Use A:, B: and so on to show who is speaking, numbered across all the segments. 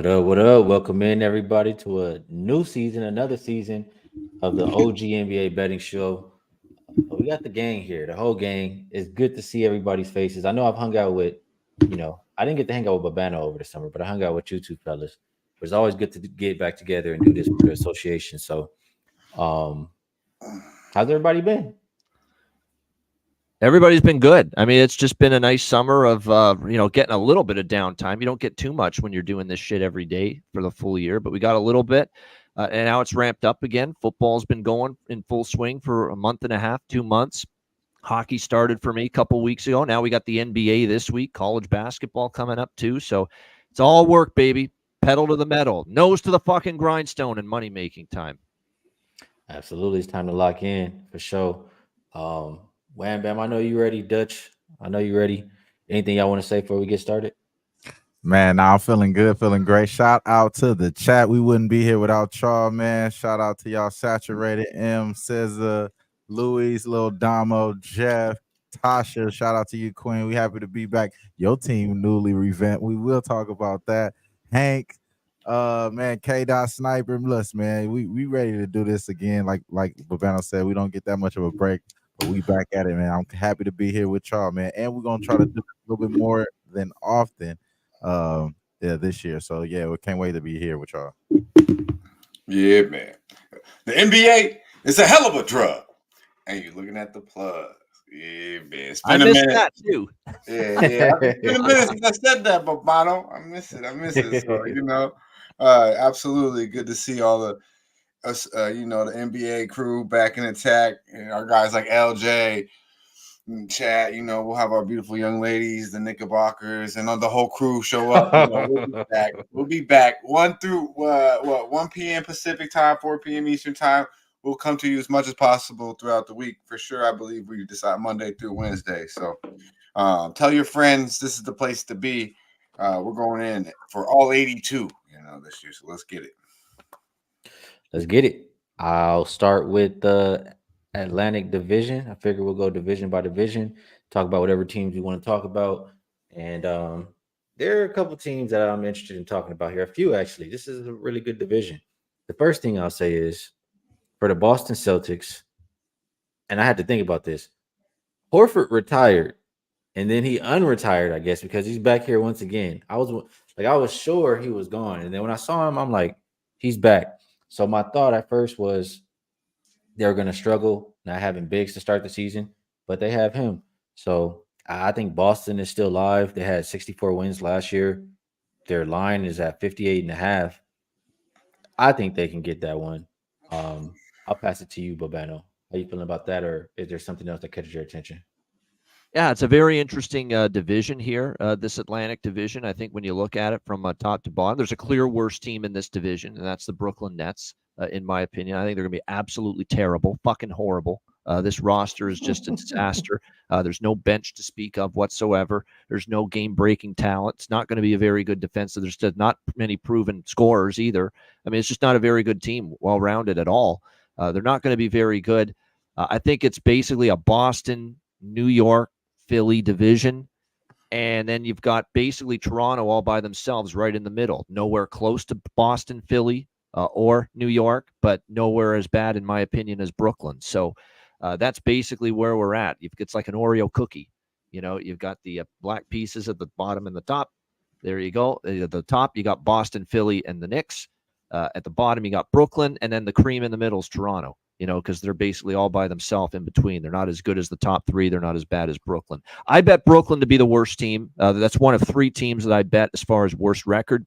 A: What up? What up? Welcome in everybody to a new season, another season of the OG NBA betting show. We got the gang here, the whole gang. It's good to see everybody's faces. I know I've hung out with, I didn't get to hang out with Babano over the summer, but I hung out with you two fellas. It's always good to get back together and do this for the association. So, um, how's everybody been?
B: Everybody's been good. I mean, it's just been a nice summer of, getting a little bit of downtime. You don't get too much when you're doing this shit every day for the full year, but we got a little bit, and now it's ramped up again. Football's been going in full swing for a month and a half, 2 months. Hockey started for me a couple weeks ago. Now we got the NBA this week, college basketball coming up too. So it's all work, baby. Pedal to the metal, nose to the fucking grindstone, and money-making time.
A: Absolutely. It's time to lock in for sure. Wham Bam, I know you ready, Dutch. I know you ready. Anything y'all want to say before we get started?
C: Man, I'm feeling good, feeling great. Shout out to the chat. We wouldn't be here without y'all, man. Shout out to y'all, Saturated, M, Scissor, Louis, Lil Damo, Jeff, Tasha. Shout out to you, Queen. We happy to be back. Your team newly revamped. We will talk about that. Hank, man, K. Dot Sniper, listen, man. We ready to do this again. Like Babano said, we don't get that much of a break. But we back at it, man. I'm happy to be here with y'all, man. And we're gonna try to do a little bit more than often this year. So yeah, we can't wait to be here with y'all.
D: Yeah, man. The NBA is a hell of a drug. And you're looking at the plugs. Yeah, man. It's been
B: I
D: a
B: missed
D: minute.
B: that too.
D: Yeah. It's been a minute since I said that, Babano. I miss it. So, absolutely good to see all the us, the NBA crew back in attack, and our guys like LJ and Chad. We'll have our beautiful young ladies, the Knickerbockers, and the whole crew show up. We'll be back. We'll be back 1 p.m. Pacific time, 4 p.m. Eastern time. We'll come to you as much as possible throughout the week. For sure, I believe we decide Monday through Wednesday. So tell your friends this is the place to be. We're going in for all 82, this year. So let's get it.
A: Let's get it. I'll start with the Atlantic Division. I figure we'll go division by division, talk about whatever teams we want to talk about. And there are a couple teams that I'm interested in talking about here. A few, actually. This is a really good division. The first thing I'll say is for the Boston Celtics, and I had to think about this. Horford retired, and then he unretired, I guess, because he's back here once again. I was sure he was gone. And then when I saw him, I'm like, he's back. So my thought at first was they're going to struggle not having bigs to start the season, but they have him. So I think Boston is still live. They had 64 wins last year. Their line is at 58.5. I think they can get that one. I'll pass it to you, Babano. How you feeling about that, or is there something else that catches your attention?
B: Yeah, it's a very interesting division here, this Atlantic division. I think when you look at it from top to bottom, there's a clear worst team in this division, and that's the Brooklyn Nets, in my opinion. I think they're going to be absolutely terrible, fucking horrible. This roster is just a disaster. There's no bench to speak of whatsoever. There's no game-breaking talent. It's not going to be a very good defense. There's not many proven scorers either. I mean, it's just not a very good team, well-rounded at all. They're not going to be very good. I think it's basically a Boston, New York, Philly division, and then you've got basically Toronto all by themselves right in the middle, nowhere close to Boston, Philly, or New York, but nowhere as bad, in my opinion, as Brooklyn. So that's basically where we're at. It's like an Oreo cookie. You've got the black pieces at the bottom and the top. There you go. At the top, you got Boston, Philly, and the Knicks. At the bottom, you got Brooklyn, and then the cream in the middle is Toronto. Because they're basically all by themselves in between. They're not as good as the top three. They're not as bad as Brooklyn. I bet Brooklyn to be the worst team. That's one of 3 teams that I bet as far as worst record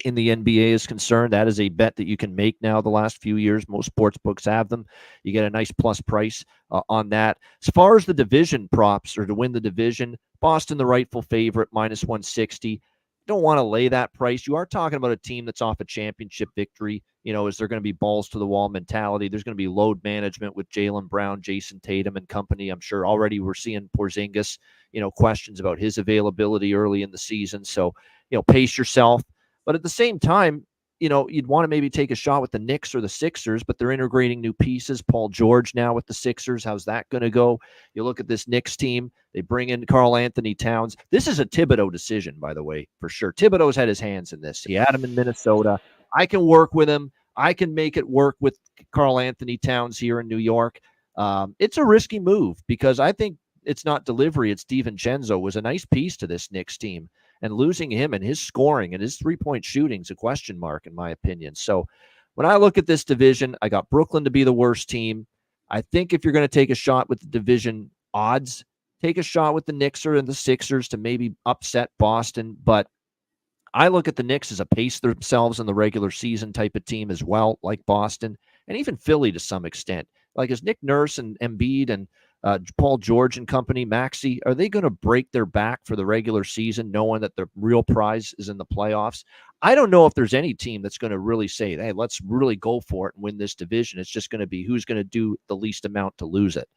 B: in the NBA is concerned. That is a bet that you can make now the last few years. Most sports books have them. You get a nice plus price on that. As far as the division props or to win the division, Boston, the rightful favorite, minus 160. Don't want to lay that price. You are talking about a team that's off a championship victory. Is there going to be balls to the wall mentality? There's going to be load management with Jaylen Brown, Jason Tatum and company. I'm sure already we're seeing Porzingis, questions about his availability early in the season. So, pace yourself. But at the same time, you'd want to maybe take a shot with the Knicks or the Sixers, but they're integrating new pieces. Paul George now with the Sixers. How's that going to go? You look at this Knicks team. They bring in Karl Anthony Towns. This is a Thibodeau decision, by the way, for sure. Thibodeau's had his hands in this. He had him in Minnesota. I can work with him. I can make it work with Karl Anthony Towns here in New York. It's a risky move because I think it's not delivery. It's DiVincenzo was a nice piece to this Knicks team. And losing him and his scoring and his three-point shooting is a question mark, in my opinion. So when I look at this division, I got Brooklyn to be the worst team. I think if you're going to take a shot with the division odds, take a shot with the Knicks or the Sixers to maybe upset Boston. But I look at the Knicks as a pace themselves in the regular season type of team as well, like Boston, and even Philly to some extent. Like, is Nick Nurse and Embiid and Paul George and company, Maxey, are they going to break their back for the regular season knowing that the real prize is in the playoffs? I don't know if there's any team that's going to really say, hey, let's really go for it and win this division. It's just going to be who's going to do the least amount to lose it.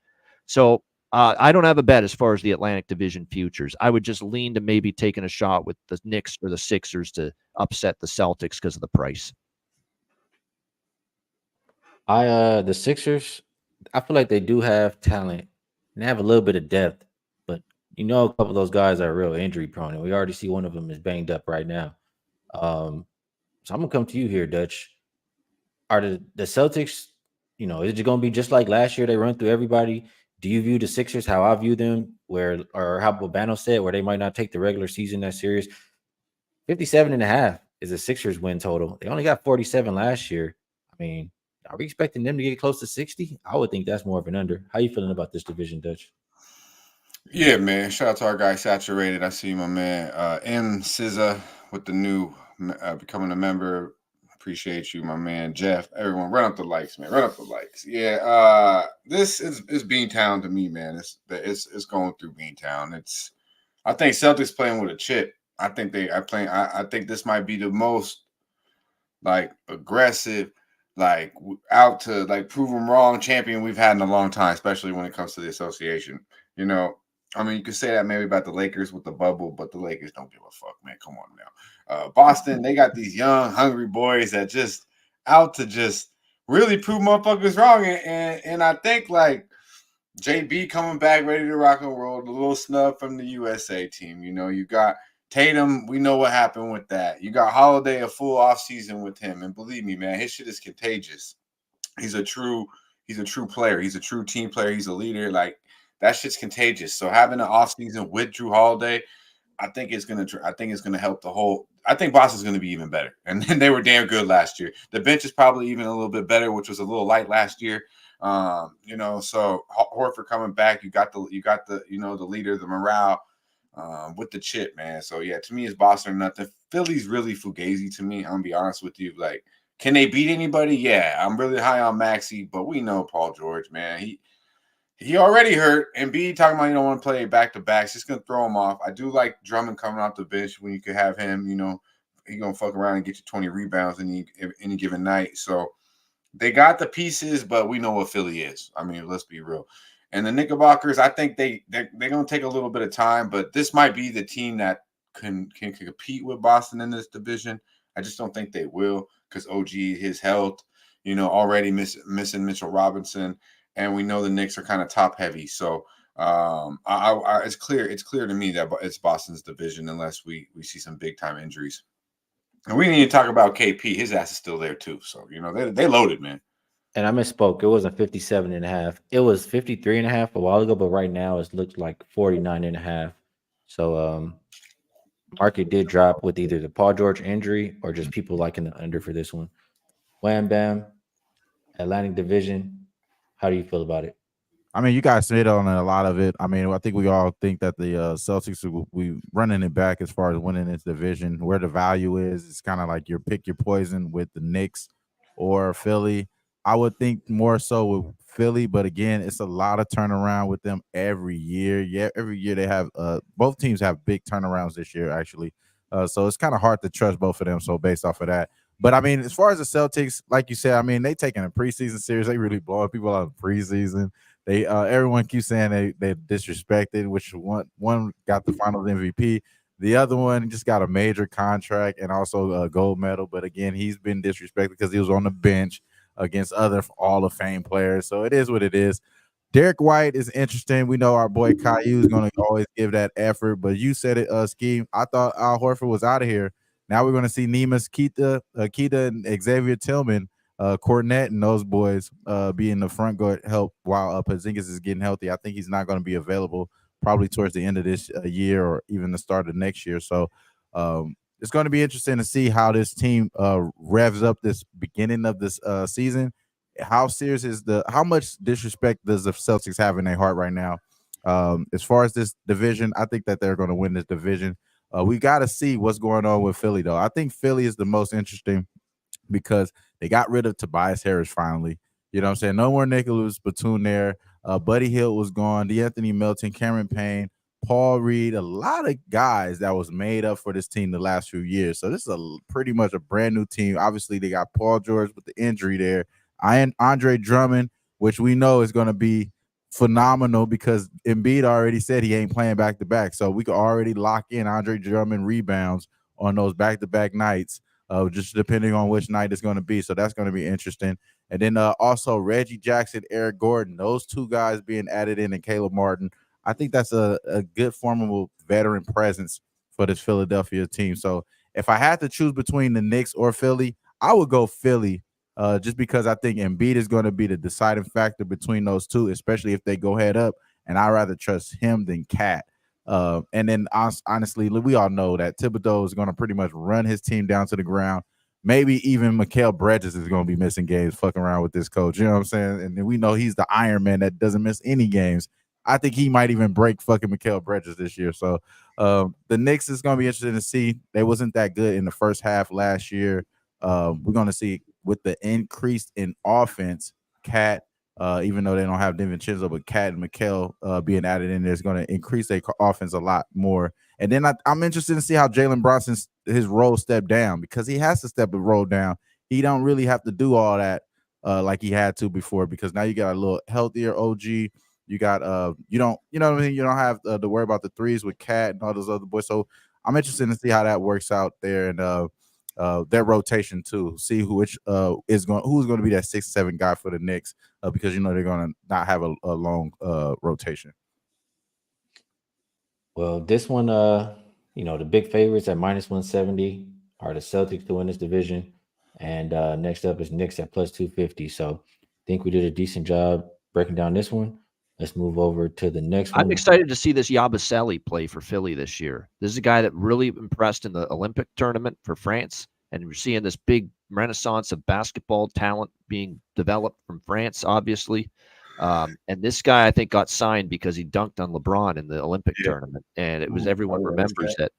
B: So I don't have a bet as far as the Atlantic Division futures. I would just lean to maybe taking a shot with the Knicks or the Sixers to upset the Celtics because of the price.
A: The Sixers, I feel like they do have talent and they have a little bit of depth, but a couple of those guys are real injury prone, and we already see one of them is banged up right now. So I'm gonna come to you here, Dutch. Are the Celtics, is it gonna be just like last year? They run through everybody. Do you view the Sixers how I view them, or how Bobano said, where they might not take the regular season that serious? 57.5 is a Sixers win total. They only got 47 last year. I mean, are we expecting them to get close to 60? I would think that's more of an under. How you feeling about this division, Dutch?
D: Yeah, man. Shout out to our guy Saturated. I see my man M SZA with the new becoming a member. Appreciate you, my man Jeff. Everyone, run up the likes, man. Run up the likes. Yeah, this is Beantown to me, man. It's going through Beantown. I think Celtics playing with a chip. I think I think this might be the most aggressive, out to prove them wrong champion we've had in a long time, especially when it comes to the association. I mean, you could say that maybe about the Lakers with the bubble, but the Lakers don't give a fuck, man. Come on now. Boston, they got these young, hungry boys that just out to just really prove motherfuckers wrong. And I think JB coming back ready to rock and roll, the little snub from the USA team. You got Tatum, we know what happened with that. You got Holiday, a full offseason with him. And believe me, man, his shit is contagious. He's a true player. He's a true team player. He's a leader. That shit's contagious. So having an offseason with Drew Holiday, I think it's gonna help the whole. I think Boston's gonna be even better, and they were damn good last year. The bench is probably even a little bit better, which was a little light last year. So Horford coming back, you got the the leader, the morale, with the chip, man. So yeah, to me it's Boston or nothing. Philly's really fugazi to me. I'm gonna be honest with you. Can they beat anybody? Yeah, I'm really high on Maxey, but we know Paul George, man. He already hurt, and B talking about you don't want to play back-to-backs. Just going to throw him off. I do like Drummond coming off the bench when you could have him, he going to fuck around and get you 20 rebounds any given night. So they got the pieces, but we know what Philly is. I mean, let's be real. And the Knickerbockers, I think they're going to take a little bit of time, but this might be the team that can compete with Boston in this division. I just don't think they will because OG, his health, already missing Mitchell Robinson. And we know the Knicks are kind of top heavy, so it's clear to me that it's Boston's division unless we see some big time injuries. And we need to talk about KP. His ass is still there too, so they loaded, man.
A: And I misspoke. It wasn't 57.5. It was 53.5 a while ago, but right now it looks like 49.5. So market did drop with either the Paul George injury or just people liking the under for this one. Wham bam, Atlantic Division. How do you feel about it?
C: I mean, you guys hit on a lot of it. I mean, I think we all think that the Celtics will be running it back as far as winning this division. Where the value is, it's kind of like your pick your poison with the Knicks or Philly. I would think more so with Philly, but again, it's a lot of turnaround with them every year. Yeah, every year they have both teams have big turnarounds this year, actually. So it's kind of hard to trust both of them. So based off of that. But I mean, as far as the Celtics, like you said, I mean, they taking a preseason series. They really blowing people out in preseason. They everyone keeps saying they disrespected, which one got the Finals MVP. The other one just got a major contract and also a gold medal. But again, he's been disrespected because he was on the bench against other Hall of Fame players. So it is what it is. Derek White is interesting. We know our boy Caillou is going to always give that effort, but you said it, Skee. I thought Al Horford was out of here. Now we're going to see Nemus Keita, and Xavier Tillman, Cornette, and those boys be in the front court help while Porzingis is getting healthy. I think he's not going to be available probably towards the end of this year or even the start of next year. So it's going to be interesting to see how this team revs up this beginning of this season. How serious is how much disrespect does the Celtics have in their heart right now? As far as this division, I think that they're going to win this division. We got to see what's going on with Philly, though. I think Philly is the most interesting because they got rid of Tobias Harris finally. You know what I'm saying? No more Nicholas Batum there. Buddy Hield was gone. DeAnthony Melton, Cameron Payne, Paul Reed, a lot of guys that was made up for this team the last few years. So this is pretty much a brand new team. Obviously, they got Paul George with the injury there. Andre Drummond, which we know is going to be phenomenal because Embiid already said he ain't playing back-to-back. So we could already lock in Andre Drummond rebounds on those back-to-back nights, just depending on which night it's going to be. So that's going to be interesting. And then also Reggie Jackson, Eric Gordon, those two guys being added in, and Caleb Martin. I think that's a good formidable veteran presence for this Philadelphia team. So if I had to choose between the Knicks or Philly, I would go Philly. Just because I think Embiid is going to be the deciding factor between those two, especially if they go head up, and I'd rather trust him than Cat. And then honestly, we all know that Thibodeau is going to pretty much run his team down to the ground. Maybe even Mikal Bridges is going to be missing games fucking around with this coach. You know what I'm saying? And then we know he's the Iron Man that doesn't miss any games. I think he might even break fucking Mikal Bridges this year. So the Knicks is going to be interesting to see. They wasn't that good in the first half last year. We're going to see with the increase in offense, Cat, even though they don't have DiVincenzo, but Cat and Mikal being added in there is going to increase their offense a lot more. And then I'm interested to see how Jalen Brunson's his role step down, because he has to step a role down. He don't really have to do all that like he had to before, because now you got a little healthier OG. You got you know what I mean? You don't have to worry about the threes with Cat and all those other boys. So I'm interested to see how that works out there, and their rotation too. See who's going to be that 6-7 guy for the Knicks, because they're going to not have a long rotation.
A: Well, this one, the big favorites at -170 are the Celtics to win this division, and next up is Knicks at +250. So I think we did a decent job breaking down this one. Let's move over to the next one.
B: I'm excited to see this Yabusele play for Philly this year. This is a guy that really impressed in the Olympic tournament for France, and we're seeing this big renaissance of basketball talent being developed from France, obviously. And this guy, I think, got signed because he dunked on LeBron in the Olympic tournament, and it was everyone remembers that.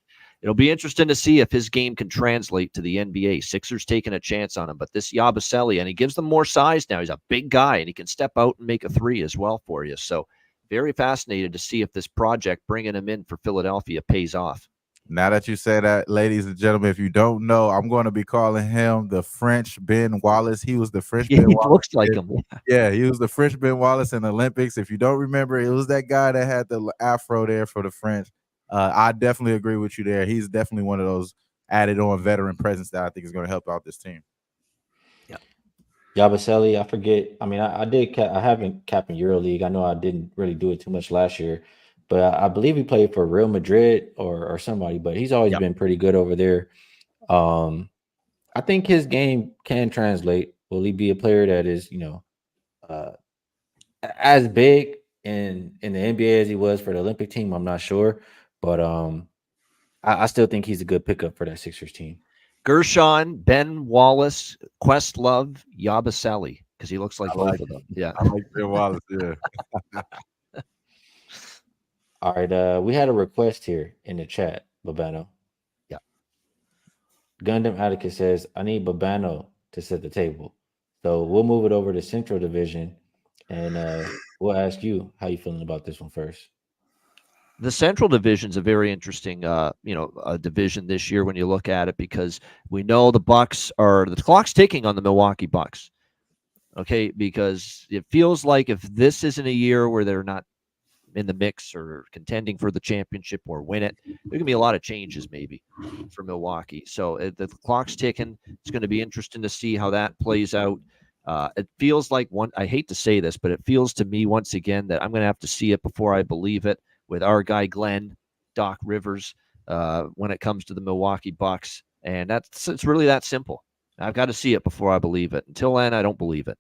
B: It'll be interesting to see if his game can translate to the NBA. Sixers taking a chance on him, but this Yabusele, and he gives them more size now. He's a big guy, and he can step out and make a three as well for you. So very fascinated to see if this project, bringing him in for Philadelphia, pays off.
C: Now that you say that, ladies and gentlemen, if you don't know, I'm going to be calling him the French Ben Wallace. He was the French Ben Wallace.
B: He looks like him.
C: Yeah, he was the French Ben Wallace in the Olympics. If you don't remember, it was that guy that had the afro there for the French. I definitely agree with you there. He's definitely one of those added on veteran presence that I think is going to help out this team.
A: Yeah. Yabusele, I forget. I mean, I haven't capped in EuroLeague. I know I didn't really do it too much last year, but I believe he played for Real Madrid or somebody, but he's always been pretty good over there. I think his game can translate. Will he be a player that is, as big in the NBA as he was for the Olympic team? I'm not sure. But I still think he's a good pickup for that Sixers team.
B: Gershon, Ben Wallace, Questlove, Yabusele, because he looks like both of them. Yeah.
C: I like Ben Wallace, yeah.
A: All right. We had a request here in the chat, Babano.
B: Yeah.
A: Gundam Atticus says, I need Babano to set the table. So we'll move it over to Central Division, and we'll ask you how you feeling about this one first.
B: The Central Division is a very interesting, division this year when you look at it, because we know the clock's ticking on the Milwaukee Bucks. Okay, because it feels like if this isn't a year where they're not in the mix or contending for the championship or win it. There can be a lot of changes maybe for Milwaukee. So the clock's ticking. It's going to be interesting to see how that plays out. It feels like I hate to say this, but it feels to me once again that I'm going to have to see it before I believe it with our guy Glenn, Doc Rivers, when it comes to the Milwaukee Bucks. And it's really that simple. I've got to see it before I believe it. Until then, I don't believe it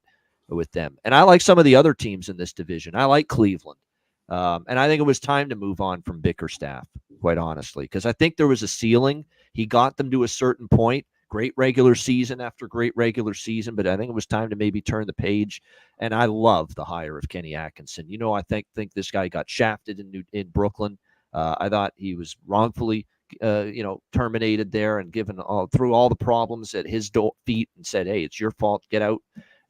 B: with them. And I like some of the other teams in this division. I like Cleveland. And I think it was time to move on from Bickerstaff, quite honestly, because I think there was a ceiling. He got them to a certain point. Great regular season after great regular season, but I think it was time to maybe turn the page. And I love the hire of Kenny Atkinson. I think this guy got shafted in Brooklyn. I thought he was wrongfully terminated there and given through all the problems at his feet and said, hey, it's your fault, get out.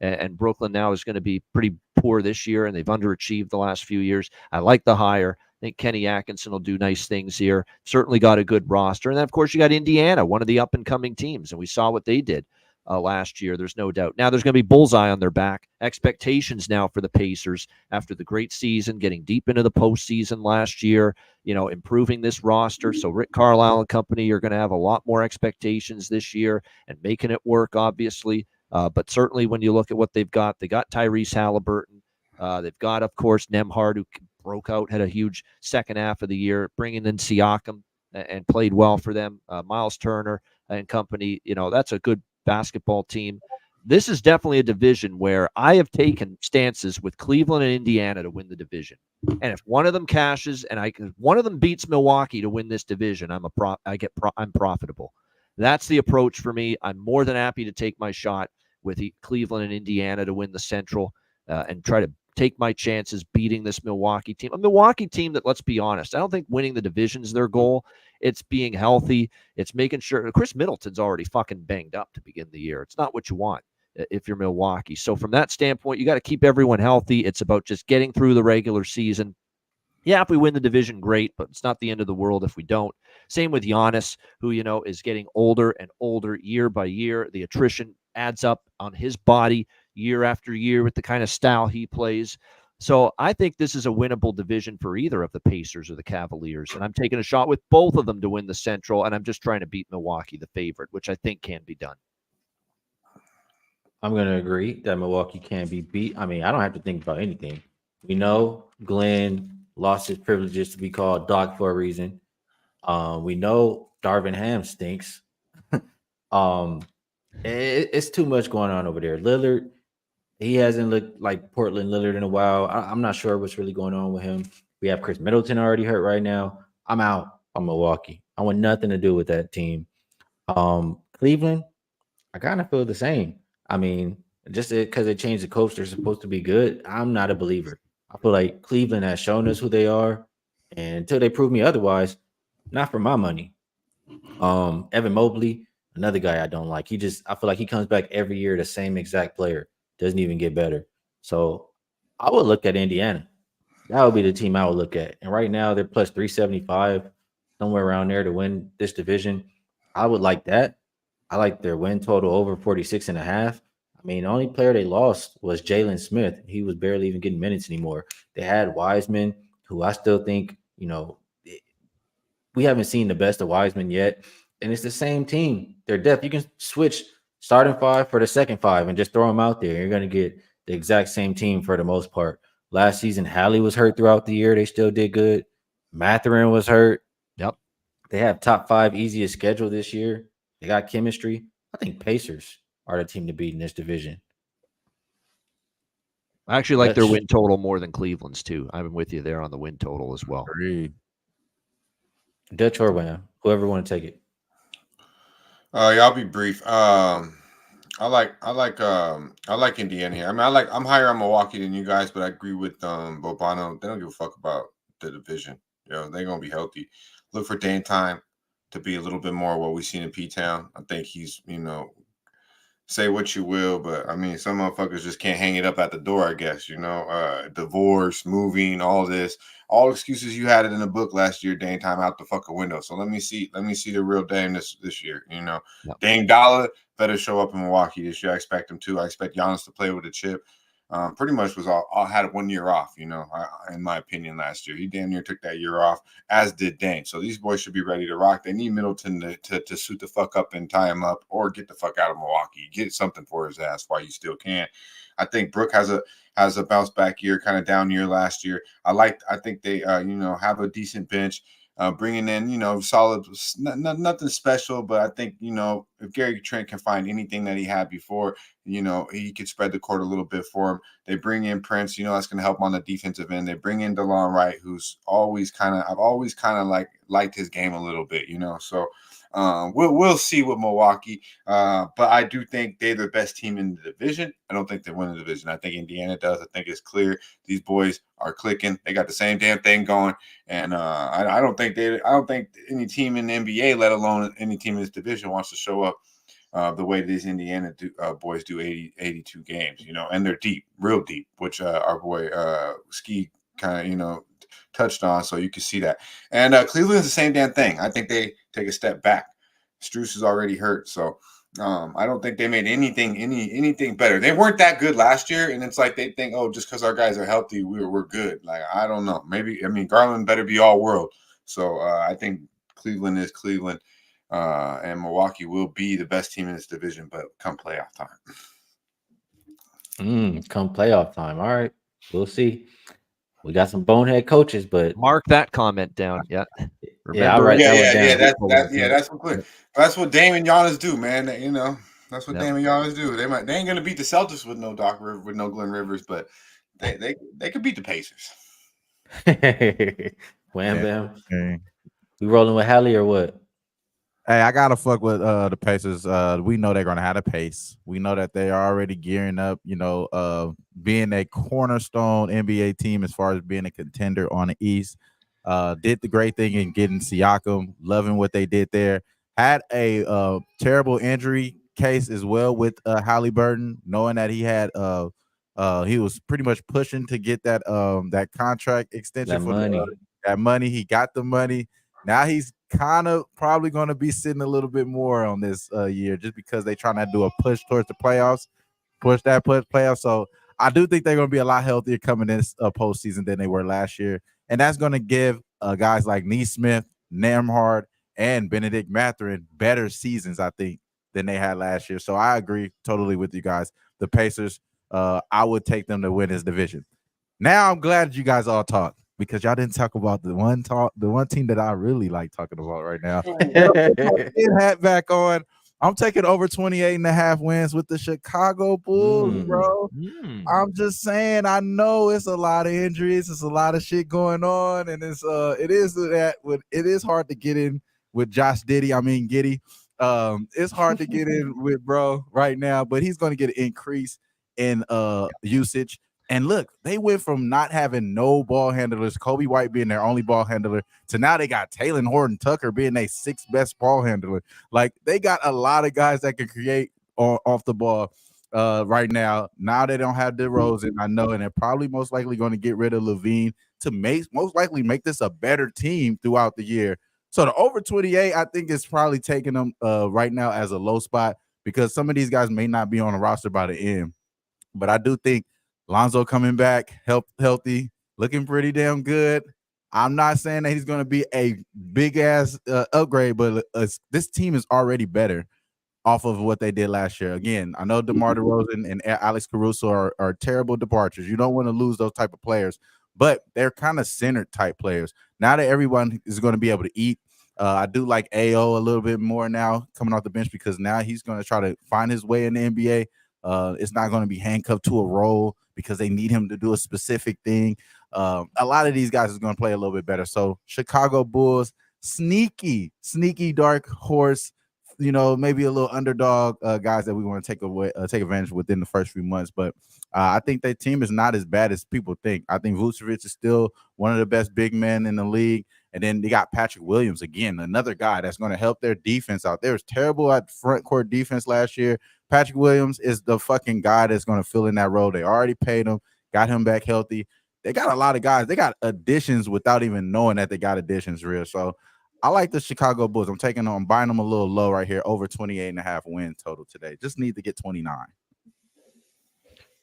B: And Brooklyn now is going to be pretty poor this year, and they've underachieved the last few years. I like the hire. I think Kenny Atkinson will do nice things here. Certainly got a good roster. And then, of course, you got Indiana, one of the up-and-coming teams, and we saw what they did last year. There's no doubt. Now there's going to be bullseye on their back. Expectations now for the Pacers after the great season, getting deep into the postseason last year, improving this roster. So Rick Carlisle and company are going to have a lot more expectations this year and making it work, obviously. But certainly when you look at what they got Tyrese Halliburton. They've got, of course, Nembhard, who broke out, had a huge second half of the year, bringing in Siakam and played well for them. Miles Turner and company, that's a good basketball team. This is definitely a division where I have taken stances with Cleveland and Indiana to win the division. And if one of them cashes and one of them beats Milwaukee to win this division, I'm profitable. That's the approach for me. I'm more than happy to take my shot with Cleveland and Indiana to win the Central and try to take my chances beating this Milwaukee team. A Milwaukee team that, let's be honest, I don't think winning the division is their goal. It's being healthy. It's making sure Chris Middleton's already fucking banged up to begin the year. It's not what you want if you're Milwaukee. So from that standpoint, you got to keep everyone healthy. It's about just getting through the regular season. Yeah, if we win the division, great, but it's not the end of the world if we don't. Same with Giannis, who, is getting older and older year by year. The attrition adds up on his body year after year with the kind of style he plays. So I think this is a winnable division for either of the Pacers or the Cavaliers. And I'm taking a shot with both of them to win the Central, and I'm just trying to beat Milwaukee, the favorite, which I think can be done.
A: I'm going to agree that Milwaukee can be beat. I mean, I don't have to think about anything. We know Glenn lost his privileges to be called Doc for a reason. We know Darvin Ham stinks. It's too much going on over there. Lillard, he hasn't looked like Portland Lillard in a while. I'm not sure what's really going on with him. We have Chris Middleton already hurt right now. I'm out on Milwaukee. I want nothing to do with that team. Cleveland, I kind of feel the same. I mean, just because they changed the coach, they're supposed to be good. I'm not a believer. I feel like Cleveland has shown us who they are, and until they prove me otherwise, not for my money. Evan Mobley, another guy I don't like. I feel like he comes back every year the same exact player, doesn't even get better. So I would look at Indiana. That would be the team I would look at. And right now they're plus 375, somewhere around there to win this division. I would like that. I like their win total over 46.5. I mean, the only player they lost was Jalen Smith. He was barely even getting minutes anymore. They had Wiseman, who I still think, we haven't seen the best of Wiseman yet. And it's the same team. They're depth. You can switch starting five for the second five and just throw them out there. You're going to get the exact same team for the most part. Last season, Hallie was hurt throughout the year. They still did good. Mathurin was hurt.
B: Yep.
A: They have top 5 easiest schedule this year. They got chemistry. I think Pacers are the team to beat in this division.
B: I actually like their win total more than Cleveland's too. I'm with you there on the win total as well.
C: Agreed.
A: Dutch or Wham, whoever want to take it.
D: Yeah, I'll be brief. I like Indiana here. I mean, I'm higher on Milwaukee than you guys, but I agree with Bobano. They don't give a fuck about the division. They're gonna be healthy. Look for Dame time to be a little bit more what we've seen in P-Town. I think he's, say what you will, but I mean, some motherfuckers just can't hang it up at the door, I guess, divorce, moving, all this, all excuses you had it in the book last year, Dame time out the fucking window. So let me see the real Dame this year, Dame Dollar better show up in Milwaukee this year. I expect him to. I expect Giannis to play with a chip. pretty much was all had 1 year off, you know, in my opinion, last year. He damn near took that year off, as did Dame. So these boys should be ready to rock. They need Middleton to suit the fuck up and tie him up, or get the fuck out of Milwaukee. Get something for his ass while you still can. I think Brook has a bounce back year, kind of down year last year. I think they have a decent bench. Bringing in, solid, nothing special, but I think, if Gary Trent can find anything that he had before, he could spread the court a little bit for him. They bring in Prince, that's going to help on the defensive end. They bring in DeLon Wright, who's I've always kind of liked his game a little bit, so we'll see with Milwaukee, but I do think they're the best team in the division. I don't think they win the division. I think Indiana does. I think it's clear these boys are clicking. They got the same damn thing going, and I don't think any team in the NBA, let alone any team in this division, wants to show up the way these Indiana boys do 82 games, and they're deep, real deep, which our boy Skee kind of touched on, so you can see that. And Cleveland is the same damn thing. I think they take a step back. Strus is already hurt, so I don't think they made anything better. They weren't that good last year, and it's like they think, oh, just because our guys are healthy, we're good. Like, I don't know. Garland better be all world. So I think Cleveland is Cleveland, and Milwaukee will be the best team in this division, but come playoff time.
A: Come playoff time. All right, we'll see. We got some bonehead coaches, but
B: mark that comment down. Yeah,
A: I'll write that one
D: down. That's what Dame and Giannis do, man. That's what Dame and Giannis do. They ain't gonna beat the Celtics with no Glenn Rivers, but they could beat the Pacers.
A: Wham bam. Okay. We rolling with Hallie or what?
C: Hey, I gotta fuck with the Pacers. We know they're gonna have a pace. We know that they are already gearing up, being a cornerstone NBA team as far as being a contender on the East. Did the great thing in getting Siakam, loving what they did there. Had a terrible injury case as well with Halliburton, knowing that he had he was pretty much pushing to get that contract extension that money. He got the money. Now he's kind of probably going to be sitting a little bit more on this year, just because they're trying to do a push towards the playoffs, playoffs. So I do think they're going to be a lot healthier coming in this postseason than they were last year. And that's going to give guys like Neesmith, Nembhard, and Benedict Mathurin better seasons, I think, than they had last year. So I agree totally with you guys. The Pacers, I would take them to win this division. Now I'm glad you guys all talked, because y'all didn't talk about the one team that I really like talking about right now. Hat back on. I'm taking over 28.5 wins with the Chicago Bulls, bro. I'm just saying, I know it's a lot of injuries, it's a lot of shit going on, and it is hard to get in with Josh Giddey. It's hard to get in with bro right now, but he's going to get an increase in usage. And look, they went from not having no ball handlers, Kobe White being their only ball handler, to now they got Taylor Horton Tucker being their sixth best ball handler. Like, they got a lot of guys that can create off the ball right now. Now they don't have DeRozan, I know, and they're probably most likely going to get rid of Levine to most likely make this a better team throughout the year. So the over 28, I think, is probably taking them right now as a low spot, because some of these guys may not be on the roster by the end. But I do think Lonzo coming back, healthy, looking pretty damn good. I'm not saying that he's going to be a big-ass upgrade, but this team is already better off of what they did last year. Again, I know DeMar DeRozan and Alex Caruso are terrible departures. You don't want to lose those type of players, but they're kind of centered type players. Now that everyone is going to be able to eat, I do like AO a little bit more now coming off the bench, because now he's going to try to find his way in the NBA. It's not going to be handcuffed to a role because they need him to do a specific thing. A lot of these guys is going to play a little bit better. So Chicago Bulls, sneaky dark horse, maybe a little underdog guys that we want to take advantage within the first few months. But I think their team is not as bad as people think. I think Vucevic is still one of the best big men in the league. And then they got Patrick Williams, again, another guy that's going to help their defense out. They was terrible at front court defense last year. Patrick Williams is the fucking guy that's going to fill in that role. They already paid him, got him back healthy. They got a lot of guys. They got additions without even knowing that they got additions real. So I like the Chicago Bulls. I'm buying them a little low right here, over 28.5 wins total today. Just need to get 29.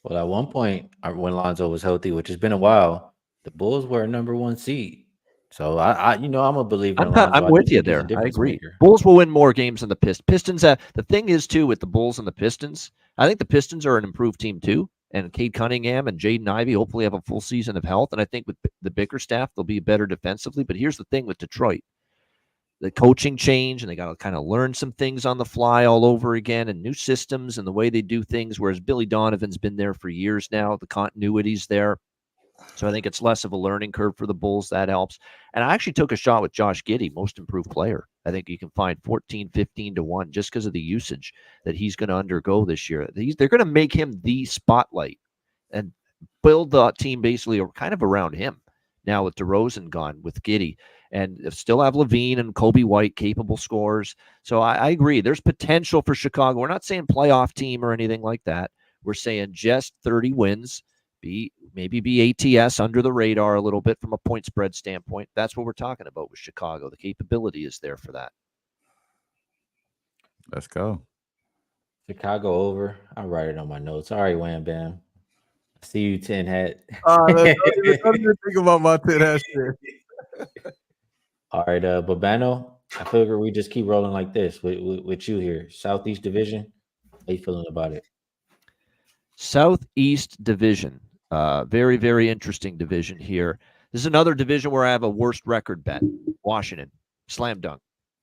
A: Well, at one point, when Lonzo was healthy, which has been a while, the Bulls were a number 1 seed. So I'm a believer in Lonzo.
B: I'm
A: I do
B: with you
A: think he's a
B: there. I
A: difference
B: agree.
A: maker.
B: Bulls will win more games than the Pistons. The thing is too with the Bulls and the Pistons. I think the Pistons are an improved team too. And Cade Cunningham and Jaden Ivey hopefully have a full season of health. And I think with the Bickerstaff, they'll be better defensively. But here's the thing with Detroit. The coaching change, and they got to kind of learn some things on the fly all over again, and new systems and the way they do things. Whereas Billy Donovan's been there for years now, the continuity's there. So I think it's less of a learning curve for the Bulls. That helps. And I actually took a shot with Josh Giddey, most improved player. I think you can find 14, 15 to 1 just because of the usage that he's going to undergo this year. They're going to make him the spotlight and build the team basically kind of around him. Now with DeRozan gone, with Giddey, and still have Levine and Kobe White, capable scorers. So I agree. There's potential for Chicago. We're not saying playoff team or anything like that. We're saying just 30 wins, maybe be ATS under the radar a little bit from a point spread standpoint. That's what we're talking about with Chicago. The capability is there for that.
C: Let's go.
A: Chicago over. I'll write it on my notes. All right, Wham Bam. See you, 10 hat.
C: Don't even think about my 10 hat shit.
A: All right, Babano. I figure we just keep rolling like this with you here. Southeast Division. How you feeling about it?
B: Southeast Division. Very, very interesting division here. This is another division where I have a worst record bet. Washington. Slam dunk.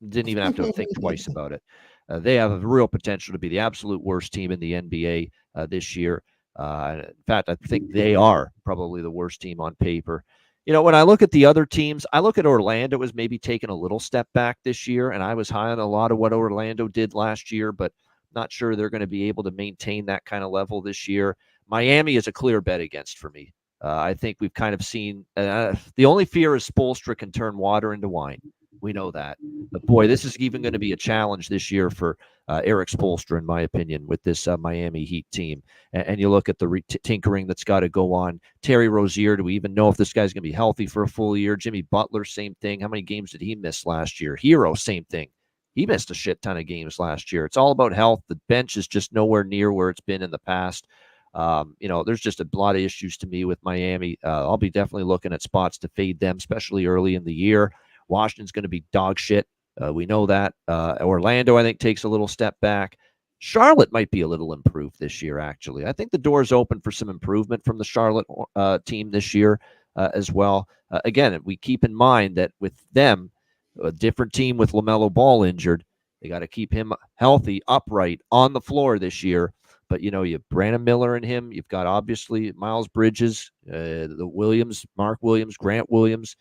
B: Didn't even have to think twice about it. They have a real potential to be the absolute worst team in the NBA this year. In fact, I think they are probably the worst team on paper. When I look at the other teams, I look at Orlando as maybe taking a little step back this year, and I was high on a lot of what Orlando did last year, but not sure they're going to be able to maintain that kind of level this year. Miami is a clear bet against for me. I think we've kind of seen the only fear is Spoelstra can turn water into wine. We know that. But boy, this is even going to be a challenge this year for Eric Spoelstra, in my opinion, with this Miami Heat team. And you look at the tinkering that's got to go on. Terry Rozier, do we even know if this guy's going to be healthy for a full year? Jimmy Butler, same thing. How many games did he miss last year? Hero, same thing. He missed a shit ton of games last year. It's all about health. The bench is just nowhere near where it's been in the past. There's just a lot of issues to me with Miami. I'll be definitely looking at spots to fade them, especially early in the year. Washington's going to be dog shit. We know that. Orlando, I think, takes a little step back. Charlotte might be a little improved this year, actually. I think the door's open for some improvement from the Charlotte team this year as well. Again, we keep in mind that with them, a different team with LaMelo Ball injured, they got to keep him healthy, upright, on the floor this year. But, you have Brandon Miller in him. You've got, obviously, Miles Bridges, Mark Williams, Grant Williams,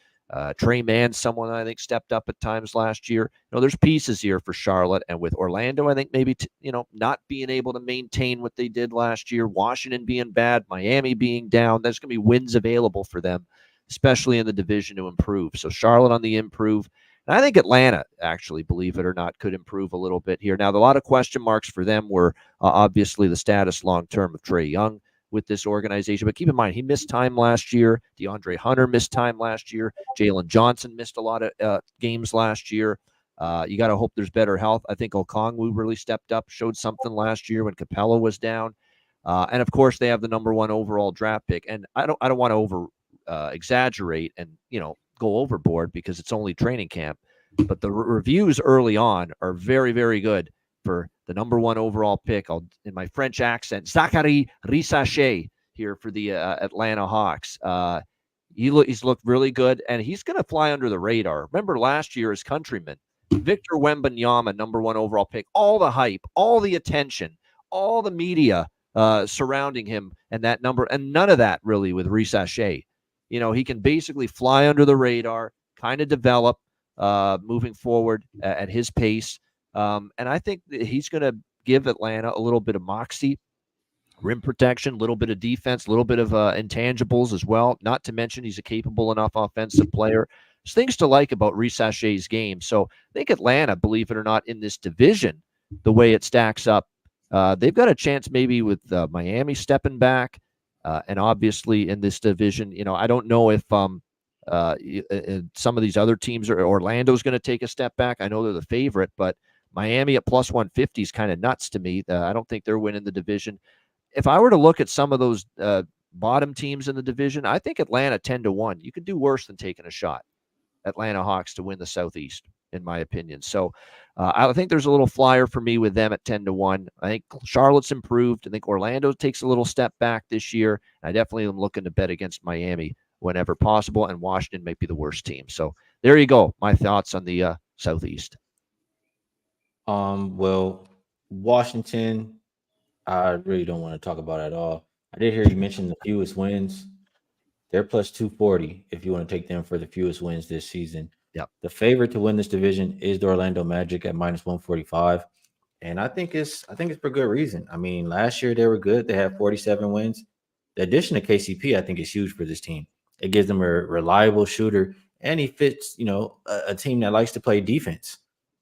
B: Trey Mann, someone I think stepped up at times last year. There's pieces here for Charlotte. And with Orlando, I think maybe, not being able to maintain what they did last year, Washington being bad, Miami being down, there's going to be wins available for them, especially in the division, to improve. So Charlotte on the improve. And I think Atlanta, actually, believe it or not, could improve a little bit here. Now, a lot of question marks for them were obviously the status long-term of Trae Young with this organization. But keep in mind, he missed time last year. DeAndre Hunter missed time last year. Jalen Johnson missed a lot of games last year. You got to hope there's better health. I think Okongwu really stepped up, showed something last year when Capella was down. And, of course, they have the number 1 overall draft pick. And I don't want to over exaggerate and, go overboard because it's only training camp. But the reviews early on are very, very good for the number 1 overall pick. In my French accent, Zachary Risacher here for the Atlanta Hawks. He's looked really good, and he's going to fly under the radar. Remember last year, his countryman, Victor Wembanyama, number 1 overall pick, all the hype, all the attention, all the media surrounding him and that number, and none of that really with Risacher. He can basically fly under the radar, kind of develop moving forward at his pace. And I think that he's going to give Atlanta a little bit of moxie, rim protection, a little bit of defense, a little bit of intangibles as well. Not to mention he's a capable enough offensive player. There's things to like about Risacher's game. So I think Atlanta, believe it or not, in this division, the way it stacks up, they've got a chance maybe with Miami stepping back. And obviously in this division, I don't know if some of these other teams Orlando's going to take a step back. I know they're the favorite, but Miami at plus 150 is kind of nuts to me. I don't think they're winning the division. if I were to look at some of those bottom teams in the division, I think Atlanta 10-1. You could do worse than taking a shot. Atlanta Hawks to win the Southeast, in my opinion. So I think there's a little flyer for me with them at 10-1. I think Charlotte's improved. I think Orlando takes a little step back this year. I definitely am looking to bet against Miami whenever possible, and Washington may be the worst team. So there you go. My thoughts on the Southeast.
A: Well, Washington, I really don't want to talk about at all. I did hear you mention the fewest wins. They're plus 240 if you want to take them for the fewest wins this season.
B: Yep.
A: The favorite to win this division is the Orlando Magic at minus 145. And I think it's for good reason. I mean, last year they were good. They had 47 wins. The addition of KCP, I think, is huge for this team. It gives them a reliable shooter, and he fits, a team that likes to play defense.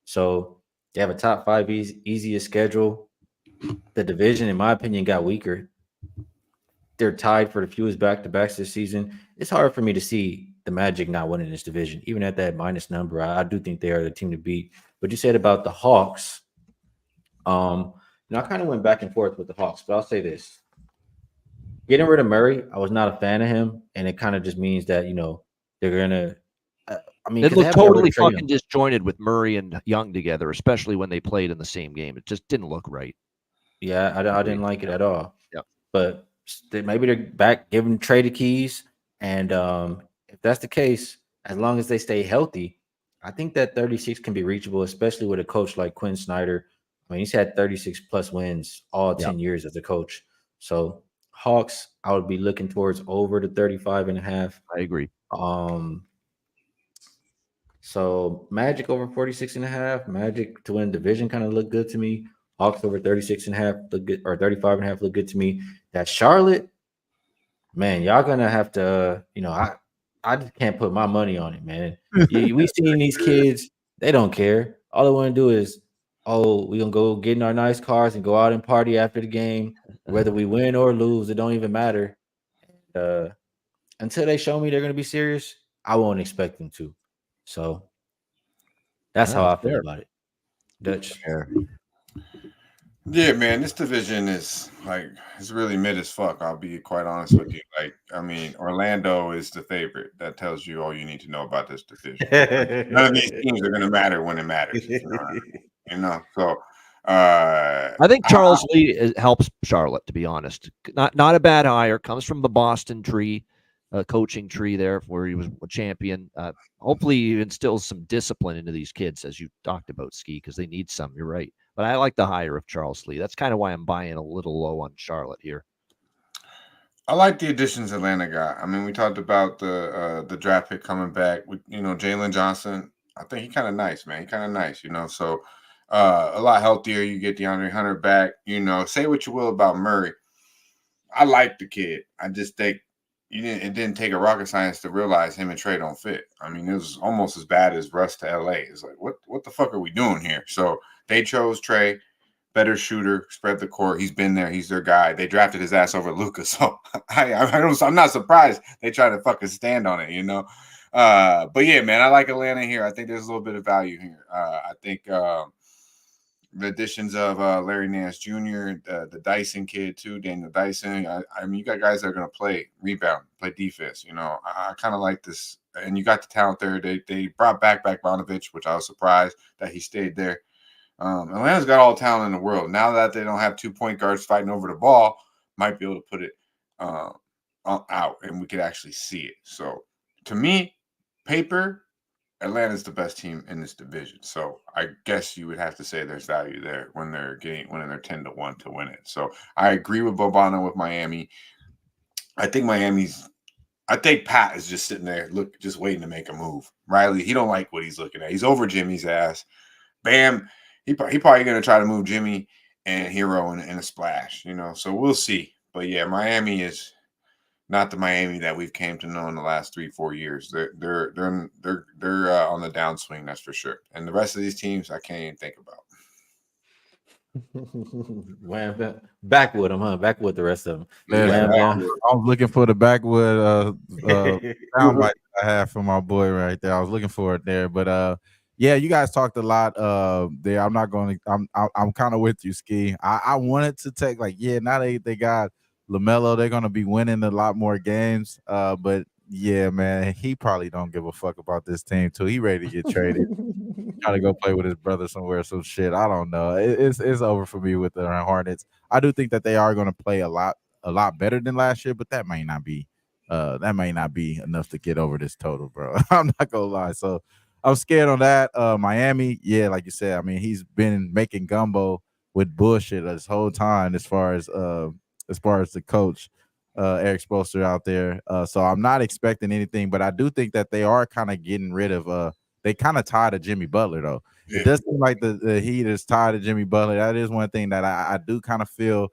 A: So they have a top 5 easiest schedule. The division, in my opinion, got weaker. They're tied for the fewest back-to-backs this season. It's hard for me to see the Magic not winning this division, even at that minus number. I do think they are the team to beat. But you said about the Hawks. I kind of went back and forth with the Hawks, but I'll say this: getting rid of Murray, I was not a fan of him, and it kind of just means that they're gonna.
B: It looked totally fucking disjointed with Murray and Young together, especially when they played in the same game. It just didn't look right.
A: Yeah, I didn't like it at all.
B: Yeah,
A: but maybe they're back giving traded keys, and if that's the case, as long as they stay healthy, I think that 36 can be reachable, especially with a coach like Quinn Snyder. I mean, he's had 36 plus wins all 10 years as a coach. So Hawks, I would be looking towards over the 35.5.
B: I agree.
A: So Magic over 46.5. Magic to win division kind of look good to me. Hawks over 36.5 look good, or 35.5 look good to me. That Charlotte, man, y'all gonna have to, I just can't put my money on it, man. We seen these kids, they don't care. All they want to do is, we're gonna go get in our nice cars and go out and party after the game, whether we win or lose, it don't even matter. Until they show me they're gonna be serious, I won't expect them to. So that's how I feel about it. Dutch.
D: Yeah, man, this division is it's really mid as fuck. I'll be quite honest with you. Orlando is the favorite. That tells you all you need to know about this division. None of these teams are going to matter when it matters. So
B: I think Charles Lee helps Charlotte. To be honest, not a bad hire. Comes from the Boston tree, coaching tree there, where he was a champion. Hopefully, he instills some discipline into these kids, as you talked about, Skee, because they need some. You're right. But I like the hire of Charles Lee. That's kind of why I'm buying a little low on Charlotte here.
D: I like the additions Atlanta got. I mean, we talked about the draft pick coming back with Jalen Johnson. I think he's kind of nice, man. He's kind of nice, So a lot healthier. You get DeAndre Hunter back. Say what you will about Murray. I like the kid. I just think it didn't take a rocket science to realize him and Trey don't fit. I mean, it was almost as bad as Russ to LA. It's like, what the fuck are we doing here? So they chose Trey, better shooter, spread the court. He's been there. He's their guy. They drafted his ass over Luka. So I'm not surprised they try to fucking stand on it, But yeah, man, I like Atlanta here. I think there's a little bit of value here. I think the additions of Larry Nance Jr., the Dyson kid too, Daniel Dyson. I mean, you got guys that are going to play rebound, play defense. I kind of like this. And you got the talent there. They brought back Bogdanovich, which I was surprised that he stayed there. Atlanta's got all the talent in the world. Now that they don't have 2 point guards fighting over the ball, might be able to put it out, and we could actually see it. So, to me, paper, Atlanta's the best team in this division. So, I guess you would have to say there's value there when they're winning their 10-1 to win it. So, I agree with Bobano with Miami. I think Pat is just sitting there, just waiting to make a move. Riley, he don't like what he's looking at. He's over Jimmy's ass. Bam. He probably going to try to move Jimmy and Hero in a splash, So we'll see. But yeah, Miami is not the Miami that we've came to know in the last 3-4 years. They're on the downswing, that's for sure. And the rest of these teams, I can't even think about.
A: Backwood them, huh? Backwood the rest of them.
C: I was looking for the backwood soundbite I have for my boy right there. I was looking for it there, but Yeah, you guys talked a lot there. I'm not going to. I'm kind of with you, Skee. I wanted to take like now they got LaMelo. They're going to be winning a lot more games. But yeah, man, he probably don't give a fuck about this team too. He ready to get traded. Try to go play with his brother somewhere, some shit. I don't know. It's over for me with the Hornets. I do think that they are going to play a lot better than last year, but that may not be enough to get over this total, bro. I'm not gonna lie. So I'm scared on that. Miami, yeah, like you said, I mean, he's been making gumbo with bullshit this whole time as far as the coach. Eric Spoelstra out there. So I'm not expecting anything, but I do think that they are kind of getting rid of they kind of tired of Jimmy Butler, though. It does seem like the Heat is tired of Jimmy Butler. That is one thing that I do kind of feel.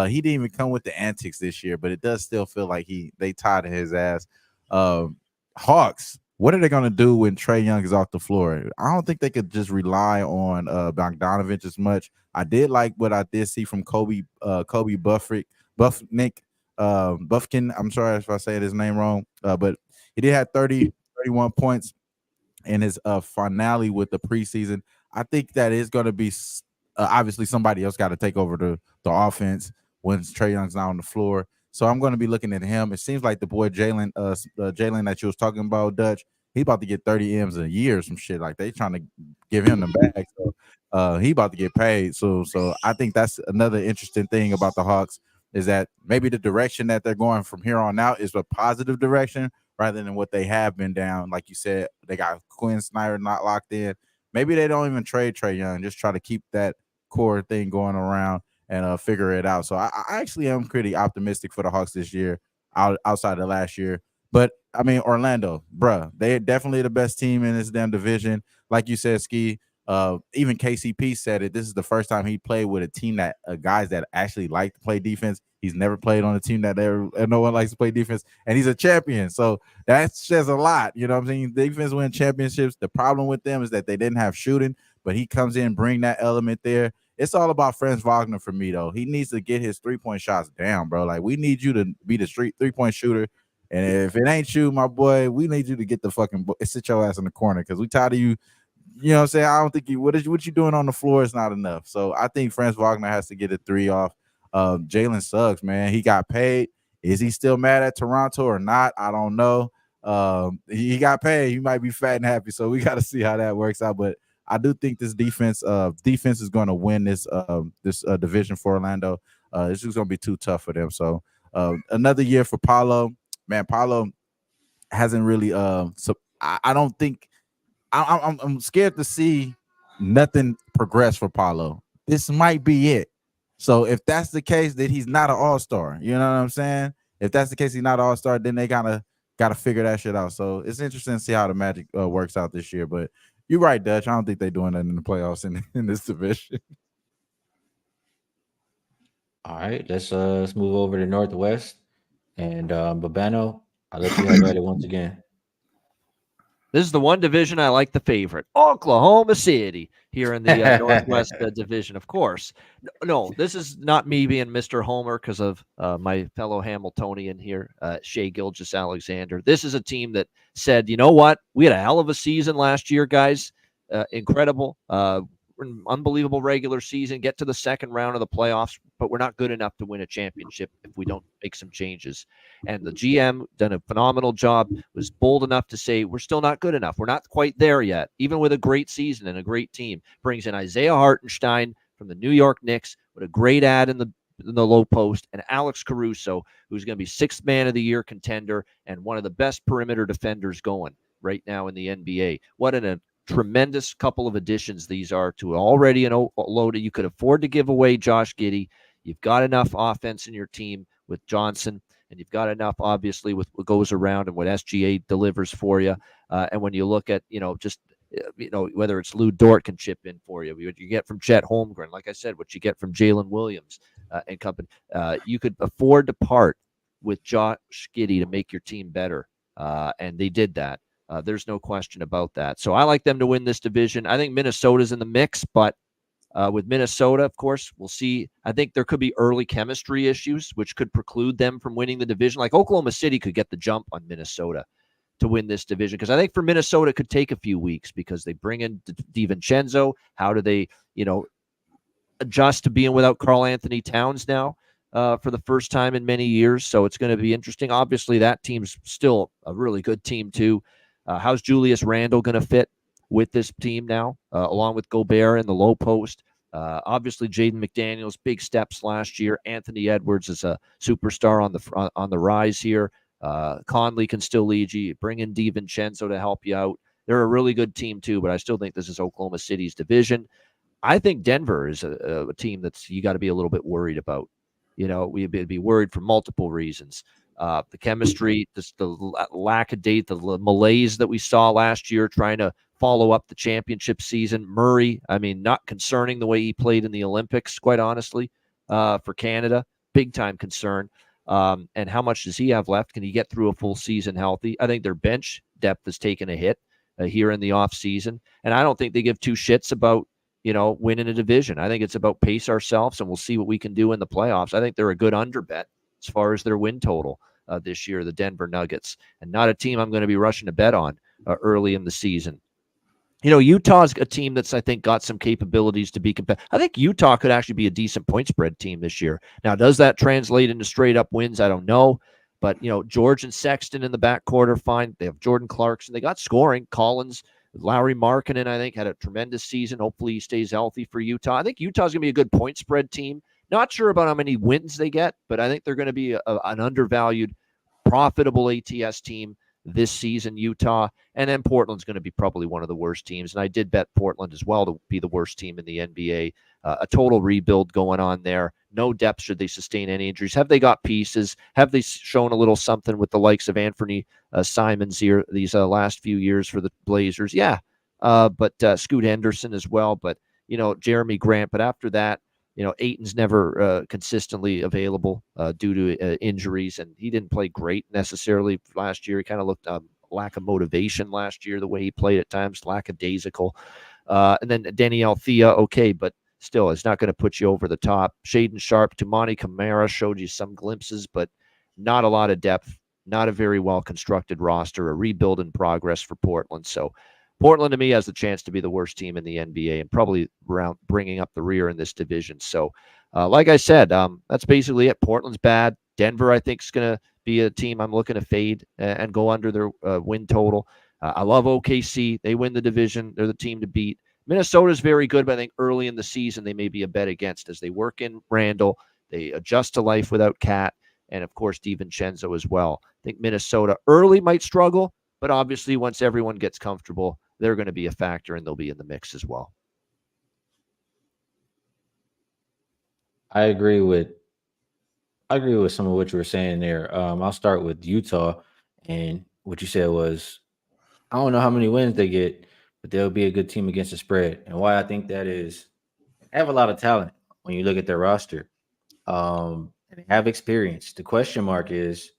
C: He didn't even come with the antics this year, but it does still feel like they tired of his ass. Hawks, what are they going to do when Trae Young is off the floor? I don't think they could just rely on Bogdanovich as much. I did like what I did see from Kobe Buffnick, Buffkin. I'm sorry if I say his name wrong, but he did have 31 points in his finale with the preseason. I think that is going to be obviously somebody else got to take over the offense when Trae Young's not on the floor. So I'm going to be looking at him. It seems like the boy Jalen that you was talking about, Dutch, he about to get 30 M's a year or some shit. Like they trying to give him the bag. So he about to get paid. So I think that's another interesting thing about the Hawks is that maybe the direction that they're going from here on out is a positive direction rather than what they have been down. Like you said, they got Quinn Snyder not locked in. Maybe they don't even trade Trae Young, just try to keep that core thing going around and figure it out. So I actually am pretty optimistic for the Hawks this year, outside of last year. But I mean, Orlando, bruh, they're definitely the best team in this damn division. Like you said, Skee, even KCP said it. This is the first time he played with a team that guys that actually like to play defense. He's never played on a team that no one likes to play defense, and he's a champion. So that says a lot. You know what I'm saying? Defense win championships. The problem with them is that they didn't have shooting, but he comes in, bring that element there. It's all about Franz Wagner for me, though. He needs to get his 3-point shots down, bro. Like, we need you to be the street 3-point shooter. And if it ain't you, my boy, we need you to get the fucking sit your ass in the corner because we tired of you. You know what I'm saying? I don't think what you doing on the floor is not enough. So I think Franz Wagner has to get a 3 off. Jalen Suggs, man, he got paid. Is he still mad at Toronto or not? I don't know. He got paid. He might be fat and happy. So we got to see how that works out. But I do think this defense is going to win this division for Orlando. It's just going to be too tough for them. So another year for Paolo. Man, Paolo hasn't really. So I don't think. I'm scared to see nothing progress for Paolo. This might be it. So if that's the case, that he's not an all-star. You know what I'm saying? If that's the case, he's not an all-star, then they got to figure that shit out. So it's interesting to see how the Magic works out this year. But you're right, Dutch. I don't think they're doing that in the playoffs in this division.
A: All right, let's move over to Northwest. And Babano, I'll let you have at it once again.
B: This is the one division I like the favorite, Oklahoma City, here in the Northwest division, of course. No, this is not me being Mr. Homer because of my fellow Hamiltonian here, Shea Gilgeous-Alexander. This is a team that said, you know what? We had a hell of a season last year, guys. Incredible. Unbelievable regular season, get to the second round of the playoffs, but we're not good enough to win a championship if we don't make some changes. And the GM done a phenomenal job, was bold enough to say, we're still not good enough. We're not quite there yet, even with a great season and a great team. Brings in Isaiah Hartenstein from the New York Knicks with a great ad in the low post, and Alex Caruso, who's going to be 6th man of the year contender and one of the best perimeter defenders going right now in the NBA. What a tremendous couple of additions these are to already an load. You could afford to give away Josh Giddey. You've got enough offense in your team with Johnson, and you've got enough, obviously, with what goes around and what SGA delivers for you. And when you look at, whether it's Lou Dort can chip in for you, what you get from Chet Holmgren, like I said, what you get from Jalen Williams and company, you could afford to part with Josh Giddey to make your team better. And they did that. There's no question about that. So I like them to win this division. I think Minnesota's in the mix, but with Minnesota, of course, we'll see. I think there could be early chemistry issues, which could preclude them from winning the division. Like Oklahoma City could get the jump on Minnesota to win this division, because I think for Minnesota it could take a few weeks because they bring in DiVincenzo. How do they, adjust to being without Karl Anthony Towns now for the first time in many years? So it's going to be interesting. Obviously, that team's still a really good team too. How's Julius Randle going to fit with this team now, along with Gobert in the low post? Obviously, Jaden McDaniels, big steps last year. Anthony Edwards is a superstar on the rise here. Conley can still lead you. Bring in DiVincenzo to help you out. They're a really good team too, but I still think this is Oklahoma City's division. I think Denver is a team that's you got to be a little bit worried about. We'd be worried for multiple reasons. The chemistry, the lack of date, the malaise that we saw last year trying to follow up the championship season. Murray, not concerning the way he played in the Olympics, quite honestly, for Canada. Big time concern. And how much does he have left? Can he get through a full season healthy? I think their bench depth has taken a hit here in the offseason. And I don't think they give two shits about winning a division. I think it's about pace ourselves, and we'll see what we can do in the playoffs. I think they're a good underbet as far as their win total this year, the Denver Nuggets, and not a team I'm going to be rushing to bet on early in the season. Utah's a team that's, I think, got some capabilities to be competitive. I think Utah could actually be a decent point spread team this year. Now, does that translate into straight up wins? I don't know. But, George and Sexton in the backcourt are fine. They have Jordan Clarkson. They got scoring. Collins, Lauri Markkanen, I think, had a tremendous season. Hopefully he stays healthy for Utah. I think Utah's going to be a good point spread team. Not sure about how many wins they get, but I think they're going to be an undervalued, profitable ATS team this season, Utah. And then Portland's going to be probably one of the worst teams. And I did bet Portland as well to be the worst team in the NBA. A total rebuild going on there. No depth should they sustain any injuries. Have they got pieces? Have they shown a little something with the likes of Anthony Simons here these last few years for the Blazers? Yeah. But Scoot Henderson as well. But, Jeremy Grant. But after that, Ayton's never consistently available due to injuries, and he didn't play great necessarily last year. He kind of looked lack of motivation last year, the way he played at times, lackadaisical. And then Danielle Thea, okay, but still, it's not going to put you over the top. Shaden Sharp, Tumani Kamara showed you some glimpses, but not a lot of depth, not a very well-constructed roster, a rebuild in progress for Portland. So Portland, to me, has the chance to be the worst team in the NBA and probably around bringing up the rear in this division. So, like I said, that's basically it. Portland's bad. Denver, I think, is going to be a team I'm looking to fade and go under their win total. I love OKC. They win the division. They're the team to beat. Minnesota's very good, but I think early in the season they may be a bet against as they work in Randall. They adjust to life without Cat, and, of course, DiVincenzo as well. I think Minnesota early might struggle, but obviously once everyone gets comfortable, they're going to be a factor and they'll be in the mix as well.
A: I agree with some of what you were saying there. I'll start with Utah, and what you said was, I don't know how many wins they get, but they'll be a good team against the spread. And why I think that is, they have a lot of talent when you look at their roster. And they have experience. The question mark is,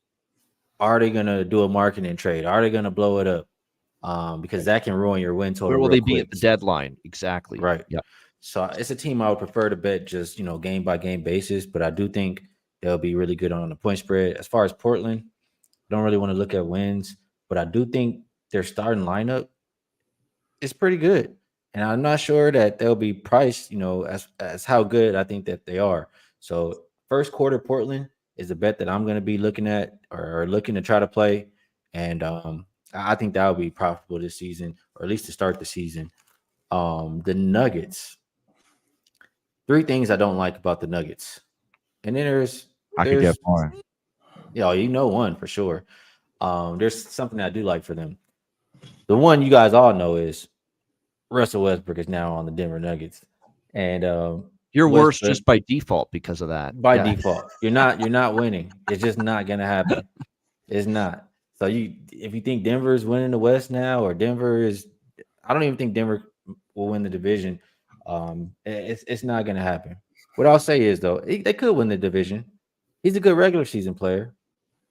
A: are they going to do a marketing trade? Are they going to blow it up? Because that can ruin your win total.
B: Where will they be at the deadline? Exactly.
A: Right.
B: Yeah.
A: So it's a team I would prefer to bet just, game by game basis, but I do think they'll be really good on the point spread. As far as Portland, I don't really want to look at wins, but I do think their starting lineup is pretty good. And I'm not sure that they'll be priced, as how good I think that they are. So first quarter Portland is a bet that I'm going to be looking at or looking to try to play. And I think that will be profitable this season, or at least to start the season. The Nuggets. Three things I don't like about the Nuggets. And then
C: I could get more.
A: One for sure. There's something I do like for them. The one you guys all know is Russell Westbrook is now on the Denver Nuggets. And
B: you're worse just by default because of that.
A: By default. You're not winning. It's just not gonna happen. It's not. So if you think Denver is winning the West now, or I don't even think Denver will win the division. It's not gonna happen. What I'll say is, though, they could win the division. He's a good regular season player.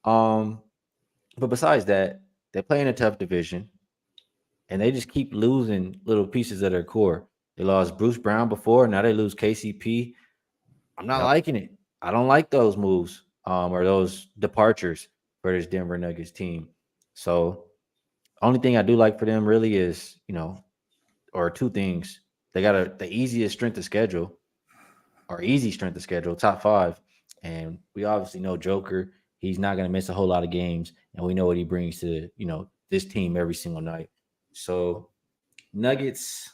A: But besides that, they play in a tough division, and they just keep losing little pieces of their core. They lost Bruce Brown before. Now they lose KCP. I'm not liking it. I don't like those moves or those departures for this Denver Nuggets team. So Only thing I do like for them really is, or two things. They got the easiest strength of schedule, or easy strength of schedule, top 5. And we obviously know Joker, he's not going to miss a whole lot of games. And we know what he brings to, this team every single night. So Nuggets,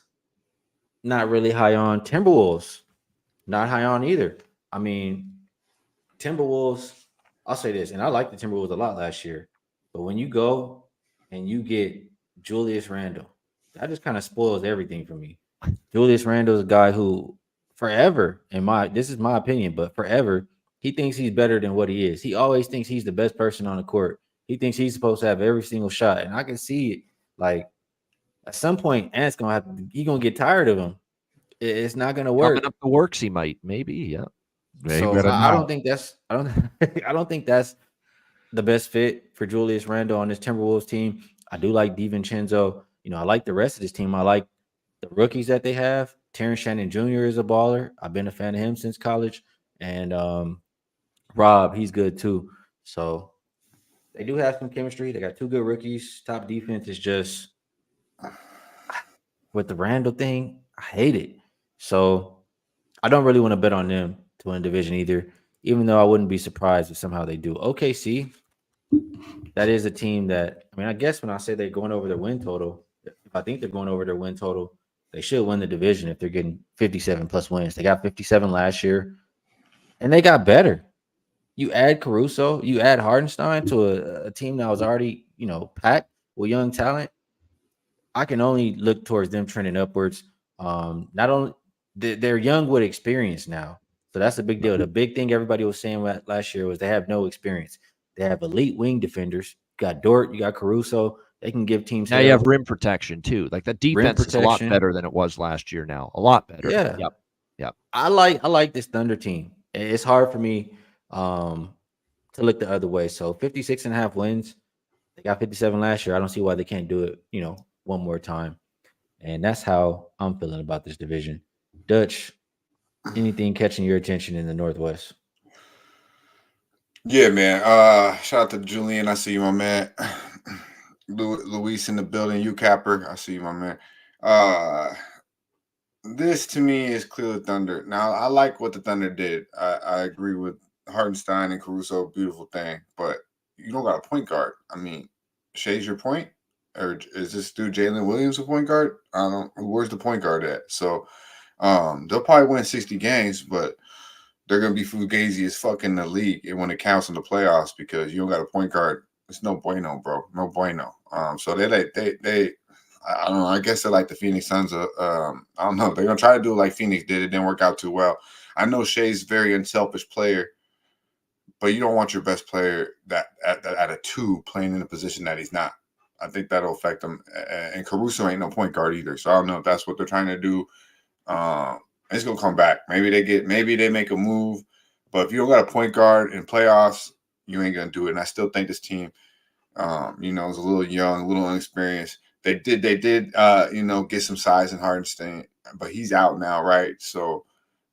A: not really high on. Timberwolves, not high on either. I mean, Timberwolves, I'll say this, and I liked the Timberwolves a lot last year. But when you go and you get Julius Randle, that just kind of spoils everything for me. Julius Randle is a guy who forever, this is my opinion, but forever, he thinks he's better than what he is. He always thinks he's the best person on the court. He thinks he's supposed to have every single shot. And I can see it. Like at some point, Ant's he's gonna get tired of him. It's not gonna work.
B: Coming up the works, he might, maybe, yeah.
A: So I don't think that's I don't I don't think that's the best fit for Julius Randle on this Timberwolves team. I do like DiVincenzo. I like the rest of this team. I like the rookies that they have. Terrence Shannon Jr. is a baller. I've been a fan of him since college. And Rob, he's good too. So they do have some chemistry. They got 2 good rookies. Top defense is just with the Randall thing, I hate it. So I don't really want to bet on them to win division either, even though I wouldn't be surprised if somehow they do. OKC, that is a team that, I guess when I say they're going over their win total, if I think they're going over their win total, they should win the division if they're getting 57 plus wins. They got 57 last year, and they got better. You add Caruso, you add Hardenstein to a team that was already, packed with young talent. I can only look towards them trending upwards. Not only they're young with experience now, so that's a big deal. The big thing everybody was saying last year was they have no experience. They have elite wing defenders. You got Dort, you got Caruso. They can give teams.
B: Now you have rim protection too. Like the defense is a lot better than it was last year. Now a lot better.
A: Yeah.
B: Yep.
A: I like this Thunder team. It's hard for me to look the other way. So 56.5 wins. They got 57 last year. I don't see why they can't do it, one more time. And that's how I'm feeling about this division. Dutch, anything catching your attention in the Northwest?
D: Yeah, man. Shout out to Julian. I see you, my man. Luis in the building. You Capper. I see you, my man. This to me is clearly Thunder. Now, I like what the Thunder did. I agree with Hardenstein and Caruso. Beautiful thing. But you don't got a point guard. Shay's your point? Or is this dude Jalen Williams a point guard? I don't know. Where's the point guard at? So they'll probably win 60 games, but they're going to be fugazi as fuck in the league and when it counts in the playoffs because you don't got a point guard. It's no bueno, bro. No bueno. So they I don't know. I guess they're like the Phoenix Suns. I don't know. They're going to try to do it like Phoenix did. It didn't work out too well. I know Shay's a very unselfish player, but you don't want your best player that at a 2 playing in a position that he's not. I think that'll affect them. And Caruso ain't no point guard either. So I don't know if that's what they're trying to do. It's gonna come back. Maybe they make a move. But if you don't got a point guard in playoffs, you ain't gonna do it. And I still think this team, is a little young, a little inexperienced. They did, get some size in Hardenstein, but he's out now, right? So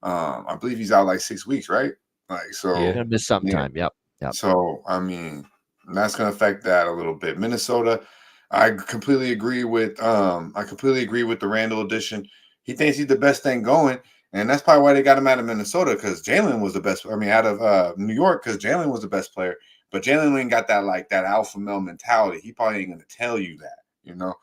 D: I believe he's out like 6 weeks, right?
B: Yeah, gonna miss some time. Yep.
D: So that's gonna affect that a little bit. Minnesota, I completely agree with the Randall addition. He thinks he's the best thing going, and that's probably why they got him out of Minnesota because Jalen was the best. Out of New York because Jalen was the best player, but Jalen ain't got that alpha male mentality. He probably ain't gonna tell you that,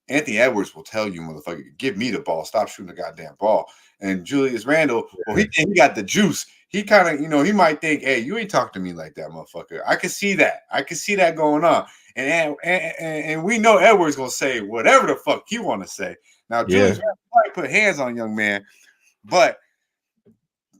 D: Anthony Edwards will tell you, motherfucker, give me the ball, stop shooting the goddamn ball. And Julius Randle, well, he got the juice. He kind of, he might think, hey, you ain't talk to me like that, motherfucker. I can see that. I can see that going on. And we know Edwards gonna say whatever the fuck he want to say. Now, Julius Randle might put hands on a young man, but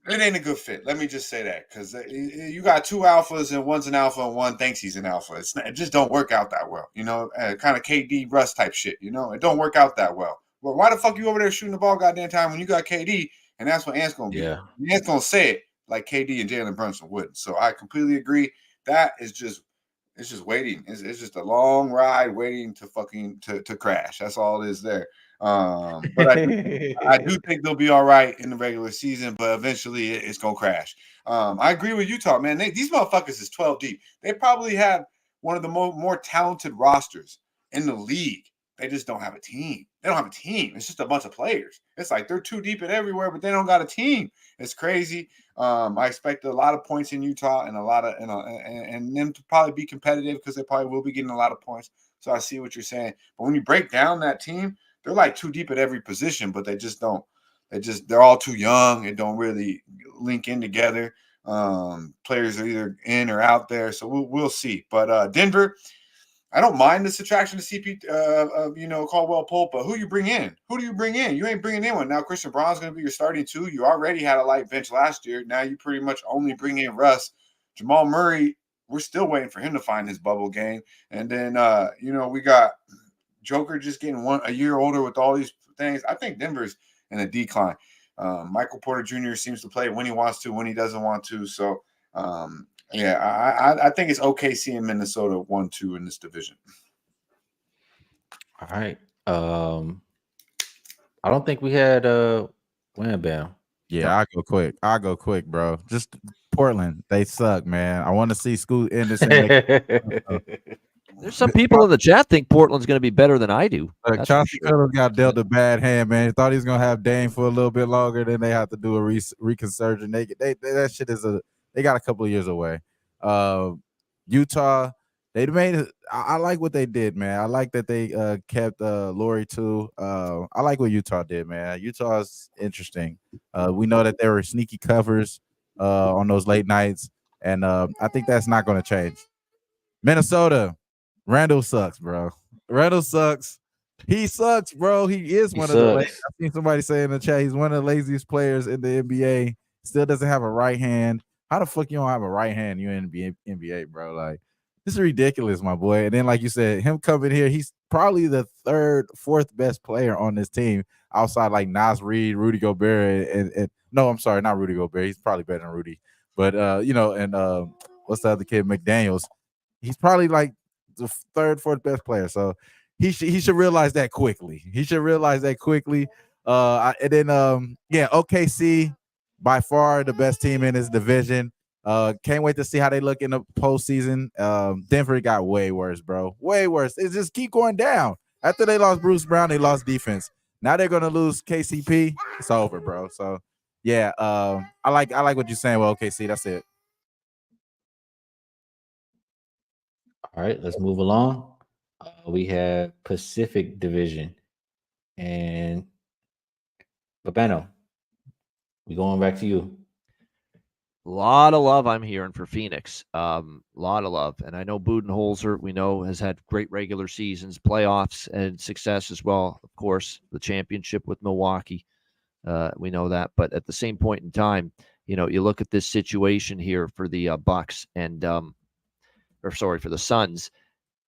D: it ain't a good fit. Let me just say that because you got 2 alphas and one's an alpha and one thinks he's an alpha. It just don't work out that well, kind of KD Russ type shit. It don't work out that well. Well, why the fuck you over there shooting the ball goddamn time when you got KD? And that's what Ant's gonna be. Yeah. Ant's gonna say it like KD and Jalen Brunson wouldn't. So I completely agree. That is just waiting. It's just a long ride waiting to fucking to crash. That's all it is there. But I do think they'll be all right in the regular season, but eventually it's gonna crash. I agree with Utah, man. These motherfuckers is 12 deep. They probably have one of the more talented rosters in the league. They just don't have a team. They don't have a team. It's just a bunch of players. It's like they're too deep at everywhere, but they don't got a team. It's crazy. I expect a lot of points in Utah and a lot of and them to probably be competitive because they probably will be getting a lot of points. So I see what you're saying. But when you break down that team, they're like too deep at every position, but they just don't. They're all too young. It don't really link in together. Players are either in or out there. So we'll see. But Denver, I don't mind the subtraction of CP, Caldwell Pope, but who you bring in? Who do you bring in? You ain't bringing in one. Now Christian Braun's going to be your starting two. You already had a light bench last year. Now you pretty much only bring in Russ. Jamal Murray, we're still waiting for him to find his bubble game. And then, we got Joker just getting a year older with all these things. I think Denver's in a decline. Michael Porter Jr. seems to play when he wants to, when he doesn't want to. So, I think it's OKC and Minnesota 1-2 in this division.
A: All right. I don't think we had Wham Bam.
C: Yeah, I'll go quick, bro. Just Portland, they suck, man. I want to see Scoot Anderson.
B: There's some people in the chat think Portland's going to be better than I do.
C: Chauncey Billups got dealt a bad hand, man. He thought he was going to have Dame for a little bit longer. Then they have to do a reconsurgent. That shit is they got a couple of years away. Utah, they made it. I like what they did, man. I like that they kept Laurie too. I like what Utah did, man. Utah is interesting. We know that there were sneaky covers on those late nights, and I think that's not going to change. Minnesota, Randall sucks, bro. Randall sucks. He sucks, bro. He is one of the. I've seen somebody say in the chat he's one of the laziest players in the NBA. Still doesn't have a right hand. How the fuck you don't have a right hand? You in the NBA, bro? Like, this is ridiculous, my boy. And then, like you said, him coming here, he's probably the fourth best player on this team outside like Nas Reed, Rudy Gobert, and no, I'm sorry, not Rudy Gobert. He's probably better than Rudy. But what's the other kid, McDaniels? He's probably like the fourth best player. So he should realize that quickly. OKC. By far the best team in this division. Can't wait to see how they look in the postseason. Denver got way worse, bro. Way worse. It just keep going down. After they lost Bruce Brown, they lost defense. Now they're gonna lose KCP. It's over, bro. So yeah, I like what you're saying. Well, OKC, that's it.
A: All right, let's move along. We have Pacific Division and Babano. We going back to you.
B: A lot of love I'm hearing for Phoenix. A lot of love. And I know Budenholzer, we know, has had great regular seasons, playoffs, and success as well. Of course, the championship with Milwaukee. We know that. But at the same point in time, you look at this situation here for the Bucks and for the Suns.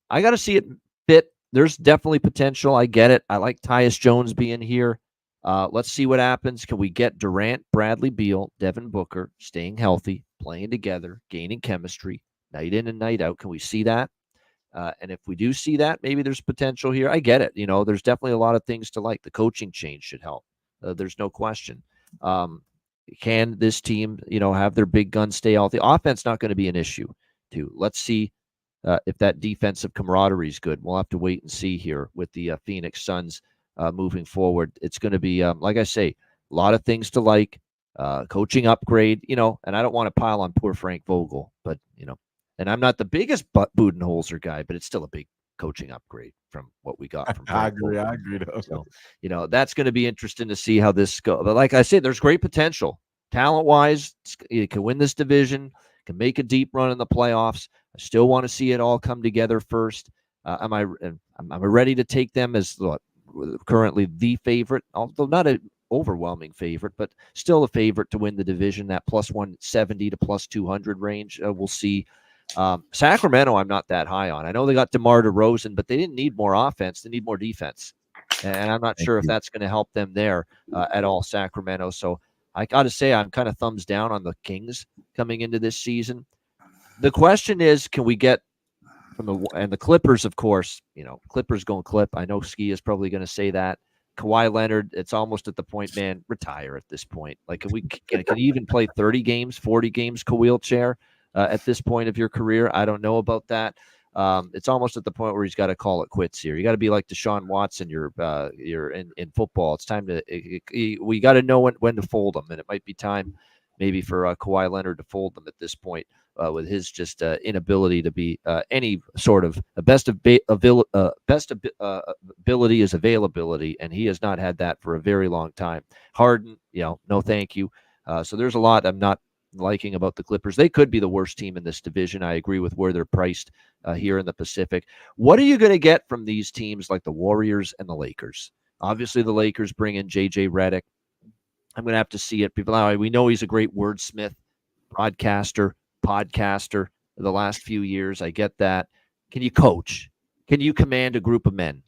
B: I got to see it fit. There's definitely potential. I get it. I like Tyus Jones being here. Let's see what happens. Can we get Durant, Bradley Beal, Devin Booker staying healthy, playing together, gaining chemistry, night in and night out? Can we see that? And if we do see that, maybe there's potential here. I get it. There's definitely a lot of things to like. The coaching change should help. There's no question. Can this team, have their big guns stay healthy? Offense not going to be an issue, too. Let's see if that defensive camaraderie is good. We'll have to wait and see here with the Phoenix Suns. Moving forward, it's going to be, like I say, a lot of things to like, coaching upgrade, and I don't want to pile on poor Frank Vogel, but, and I'm not the biggest Budenholzer guy, but it's still a big coaching upgrade from what we got from Frank
C: I agree.
B: So, that's going to be interesting to see how this goes. But like I said, there's great potential. Talent-wise, you can win this division, can make a deep run in the playoffs. I still want to see it all come together first. Am I ready to take them as currently the favorite, although not an overwhelming favorite, but still a favorite to win the division, that plus 170 to plus 200 range. We'll see. Sacramento, I'm not that high on. I know they got DeMar DeRozan, but they didn't need more offense. They need more defense. And I'm not sure if that's going to help them there at all, Sacramento. So I got to say, I'm kind of thumbs down on the Kings coming into this season. The question is, can we get and the Clippers, of course, Clippers going clip. I know Skee is probably going to say that. Kawhi Leonard, it's almost at the point, man, retire at this point. Like, can you even play 30 games, 40 games, wheelchair at this point of your career? I don't know about that. it's almost at the point where he's got to call it quits here. You got to be like Deshaun Watson. You're in football. It's time to we got to know when to fold them, and it might be time maybe for Kawhi Leonard to fold them at this point with his just inability to be any sort of ability is availability, and he has not had that for a very long time. Harden, no thank you. So there's a lot I'm not liking about the Clippers. They could be the worst team in this division. I agree with where they're priced here in the Pacific. What are you going to get from these teams like the Warriors and the Lakers? Obviously, the Lakers bring in J.J. Redick. I'm going to have to see it. People, we know he's a great wordsmith, broadcaster, podcaster the last few years. I get that. Can you coach? Can you command a group of men?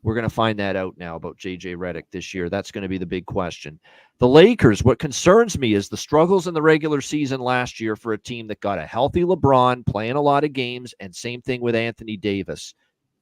B: We're going to find that out now about J.J. Redick this year. That's going to be the big question. The Lakers, what concerns me is the struggles in the regular season last year for a team that got a healthy LeBron playing a lot of games, and same thing with Anthony Davis.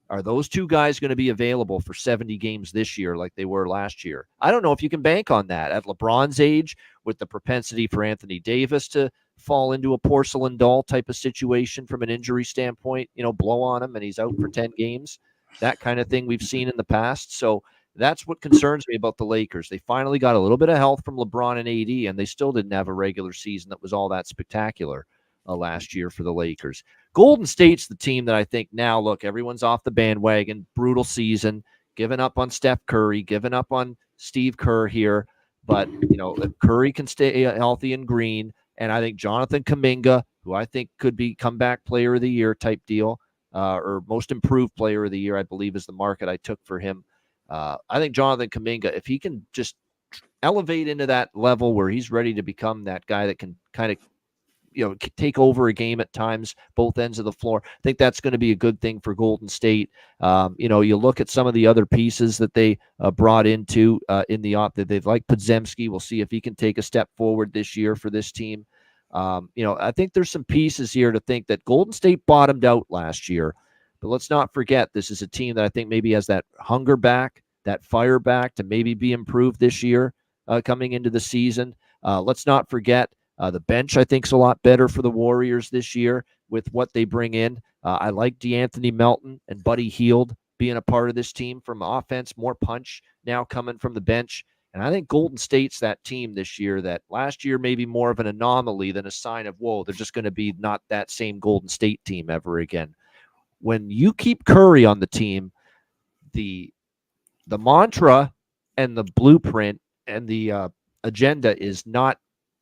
B: Are those two guys going to be available for 70 games this year like they were last year? I don't know if you can bank on that at LeBron's age, with the propensity for Anthony Davis to fall into a porcelain doll type of situation from an injury standpoint, blow on him and he's out for 10 games, that kind of thing we've seen in the past. So that's what concerns me about the Lakers. They finally got a little bit of health from LeBron and AD, and they still didn't have a regular season that was all that spectacular last year for the Lakers. Golden State's the team that I think now, look, everyone's off the bandwagon, brutal season, giving up on Steph Curry, giving up on Steve Kerr here. But, if Curry can stay healthy and green, and I think Jonathan Kuminga, who I think could be comeback player of the year type deal, or most improved player of the year, I believe is the market I took for him. I think Jonathan Kuminga, if he can just elevate into that level where he's ready to become that guy that can kind of take over a game at times, both ends of the floor, I think that's going to be a good thing for Golden State. You look at some of the other pieces that they brought into in the op that they've like Podziemski. We'll see if he can take a step forward this year for this team. I think there's some pieces here to think that Golden State bottomed out last year, but let's not forget this is a team that I think maybe has that hunger back, that fire back to maybe be improved this year coming into the season. Let's not forget the bench, I think, is a lot better for the Warriors this year with what they bring in. I like DeAnthony Melton and Buddy Hield being a part of this team from offense, more punch now coming from the bench. And I think Golden State's that team this year that last year maybe more of an anomaly than a sign of, whoa, they're just going to be not that same Golden State team ever again. When you keep Curry on the team, the mantra and the blueprint and the agenda is not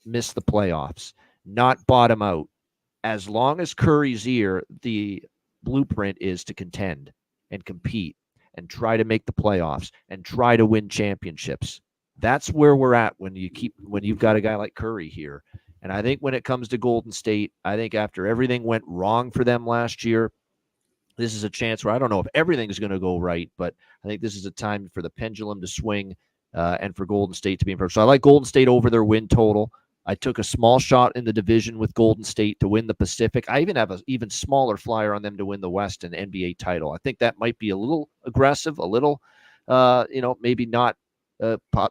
B: miss the playoffs, not bottom out. As long as Curry's here, the blueprint is to contend and compete and try to make the playoffs and try to win championships. That's where we're at when you've got a guy like Curry here. And I think when it comes to Golden State, I think after everything went wrong for them last year, this is a chance where I don't know if everything is going to go right, but I think this is a time for the pendulum to swing and for Golden State to be improved. So I like Golden State over their win total. I took a small shot in the division with Golden State to win the Pacific. I even have an even smaller flyer on them to win the West and NBA title. I think that might be a little aggressive, a little, maybe not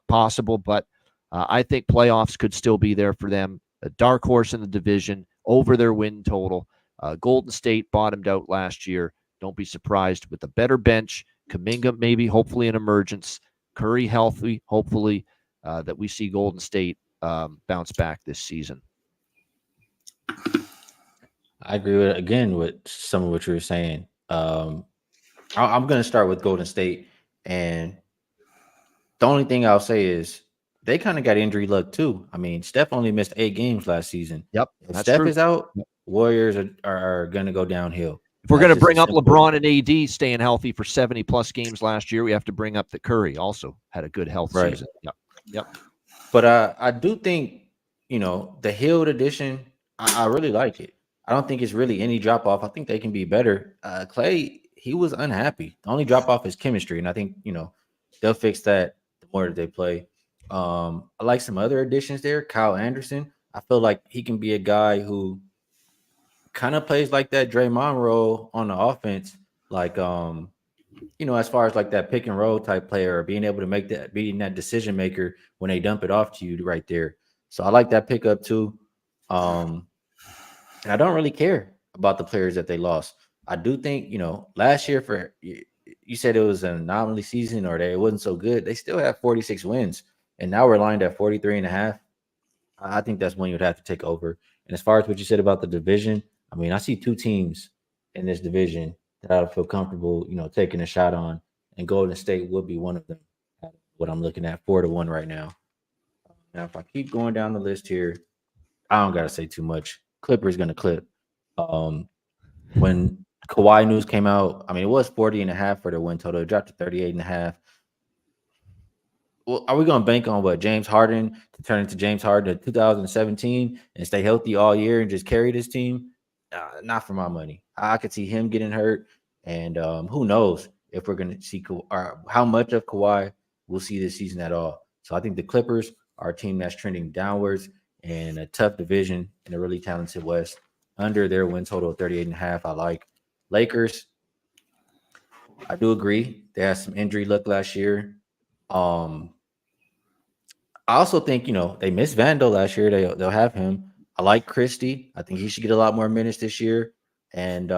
B: possible, but I think playoffs could still be there for them. A dark horse in the division over their win total. Golden State bottomed out last year. Don't be surprised with the better bench. Kuminga maybe, hopefully an emergence. Curry healthy, hopefully that we see Golden State bounce back this season.
A: I agree with some of what you were saying. I'm going to start with Golden State, and the only thing I'll say is they kind of got injury luck too. I mean, Steph only missed 8 games last season.
B: Yep,
A: if Steph is out, Warriors are going to go downhill.
B: If we're going to bring up LeBron and AD staying healthy for 70 plus games last year, we have to bring up that Curry also had a good health season. Yep.
A: But I do think, the Hield edition, I really like it. I don't think it's really any drop off. I think they can be better. Clay, he was unhappy. The only drop off is chemistry. And I think, they'll fix that the more that they play. I like some other additions there. Kyle Anderson. I feel like he can be a guy who kind of plays like that Draymond role on the offense. Like, as far as like that pick and roll type player or being able to make that, being that decision maker when they dump it off to you right there. So I like that pickup too. And I don't really care about the players that they lost. I do think, last year you said it was an anomaly season or that it wasn't so good. They still have 46 wins, and now we're lined at 43.5. I think that's when you'd have to take over. And as far as what you said about the division, I mean, I see two teams in this division that I feel comfortable, taking a shot on, and Golden State would be one of them. What I'm looking at 4-1 right now. Now, if I keep going down the list here, I don't gotta say too much. Clippers gonna clip. When Kawhi news came out, I mean, it was 40.5 for their win total. It dropped to 38.5. Well, are we going to bank on what James Harden to turn into James Harden in 2017 and stay healthy all year and just carry this team? Not for my money. I could see him getting hurt, and who knows if we're going to see or how much of Kawhi we'll see this season at all. So I think the Clippers are a team that's trending downwards in a tough division in a really talented West. Under their win total of 38.5, I like. Lakers, I do agree. They had some injury luck last year. I also think they missed Vando last year. They'll have him. I like Christie. I think he should get a lot more minutes this year. And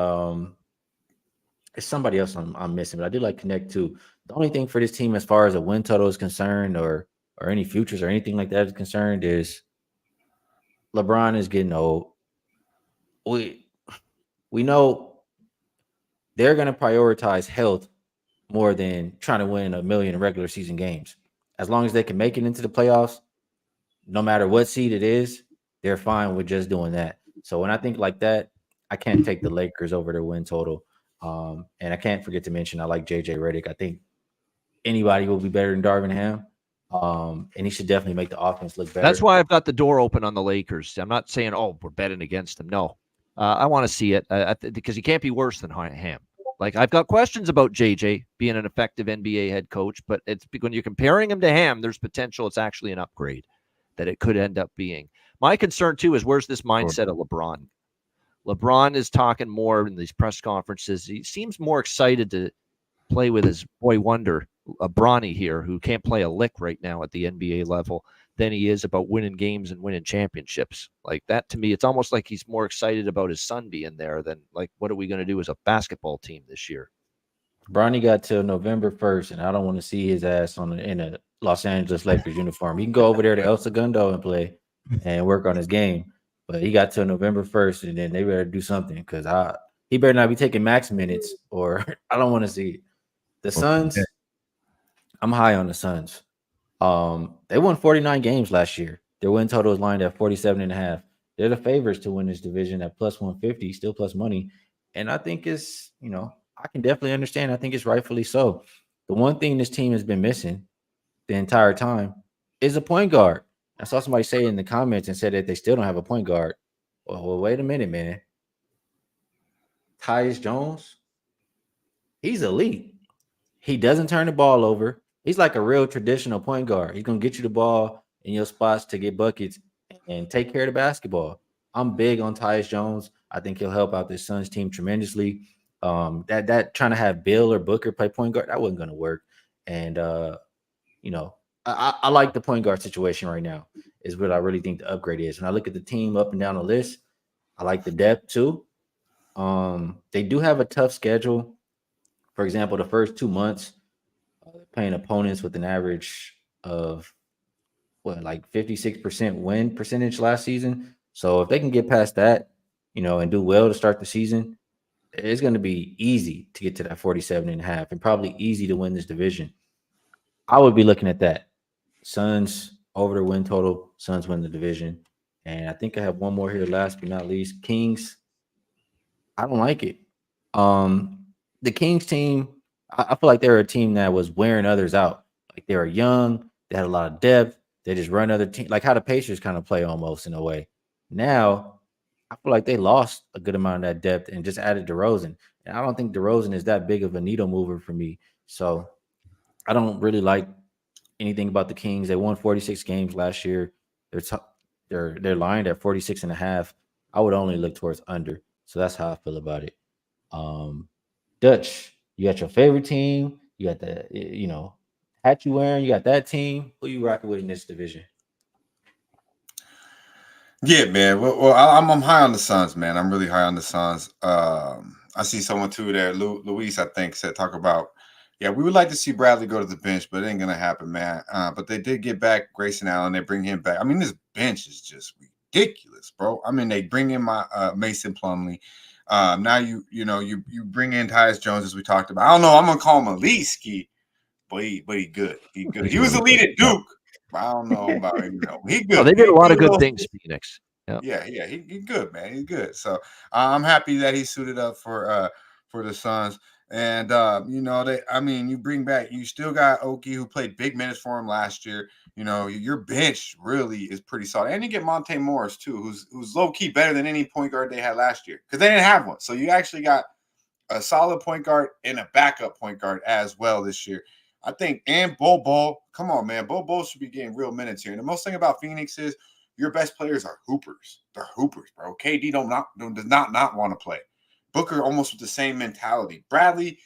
A: it's somebody else I'm missing, but I do like Connect too. The only thing for this team, as far as a win total is concerned, or any futures or anything like that is concerned, is LeBron is getting old. We know they're going to prioritize health more than trying to win 1 million regular season games. As long as they can make it into the playoffs, no matter what seed it is, they're fine with just doing that. So when I think like that, I can't take the Lakers over their win total. And I can't forget to mention I like JJ Redick. I think anybody will be better than Darvin Ham. And he should definitely make the offense look better.
B: That's why I've got the door open on the Lakers. I'm not saying, we're betting against them. No, I want to see it because he can't be worse than Ham. Like, I've got questions about JJ being an effective NBA head coach, but it's when you're comparing him to Ham, there's potential it's actually an upgrade that it could end up being. My concern, too, is where's this mindset of LeBron? LeBron is talking more in these press conferences. He seems more excited to play with his boy wonder, Bronny here, who can't play a lick right now at the NBA level, than he is about winning games and winning championships. Like that, to me, it's almost like he's more excited about his son being there than like, what are we going to do as a basketball team this year?
A: Bronny got till November 1st, and I don't want to see his ass in a Los Angeles Lakers uniform. He can go over there to El Segundo and play and work on his game, but he got till November 1st, and then they better do something because he better not be taking max minutes, or I don't want to see it. The Suns, I'm high on the Suns. They won 49 games last year. Their win total is lined at 47.5. They're the favorites to win this division at plus 150, still plus money. And I think it's, I can definitely understand. I think it's rightfully so. The one thing this team has been missing the entire time is a point guard. I saw somebody say in the comments and said that they still don't have a point guard. Well, wait a minute, man. Tyus Jones, he's elite. He doesn't turn the ball over. He's like a real traditional point guard. He's going to get you the ball in your spots to get buckets and take care of the basketball. I'm big on Tyus Jones. I think he'll help out this Suns team tremendously. That trying to have Bill or Booker play point guard, that wasn't going to work. And, I like the point guard situation right now is what I really think the upgrade is. When I look at the team up and down the list, I like the depth too. They do have a tough schedule. For example, the first 2 months, playing opponents with an average of 56% win percentage last season. So if they can get past that, and do well to start the season, it's going to be easy to get to that 47.5 and probably easy to win this division. I would be looking at that. Suns over the win total. Suns win the division. And I think I have one more here, last but not least. Kings. I don't like it. The Kings team, I feel like they're a team that was wearing others out. Like they were young, they had a lot of depth. They just run other teams, like how the Pacers kind of play almost in a way. Now, I feel like they lost a good amount of that depth and just added DeRozan. And I don't think DeRozan is that big of a needle mover for me. So I don't really like anything about the Kings. They won 46 games last year. They're lined at 46.5. I would only look towards under. So that's how I feel about it. Dutch, you got your favorite team. You got the, hat you wearing. You got that team. Who you rocking with in this division?
D: Yeah, man. Well, I'm high on the Suns, man. I'm really high on the Suns. I see someone too there. Luis, I think, said talk about. Yeah, we would like to see Bradley go to the bench, but it ain't gonna happen, man. But they did get back Grayson Allen. They bring him back. I mean, this bench is just ridiculous, bro. I mean, they bring in my Mason Plumlee. Now you bring in Tyus Jones, as we talked about. I don't know. I'm gonna call him elite Skee, but he good. He good. He was elite at Duke. But I don't know about he good.
B: Oh, they did a lot of good things, Phoenix.
D: Yeah, he's good, man. He's good. So I'm happy that he suited up for the Suns. And you bring back, you still got Oki, who played big minutes for him last year. Your bench really is pretty solid. And you get Monte Morris too, who's low key better than any point guard they had last year, because they didn't have one. So you actually got a solid point guard and a backup point guard as well this year. I think, and Bol, come on, man. Bol should be getting real minutes here. And the most thing about Phoenix is your best players are hoopers. They're hoopers, bro. KD does not want to play. Booker almost with the same mentality. Bradley,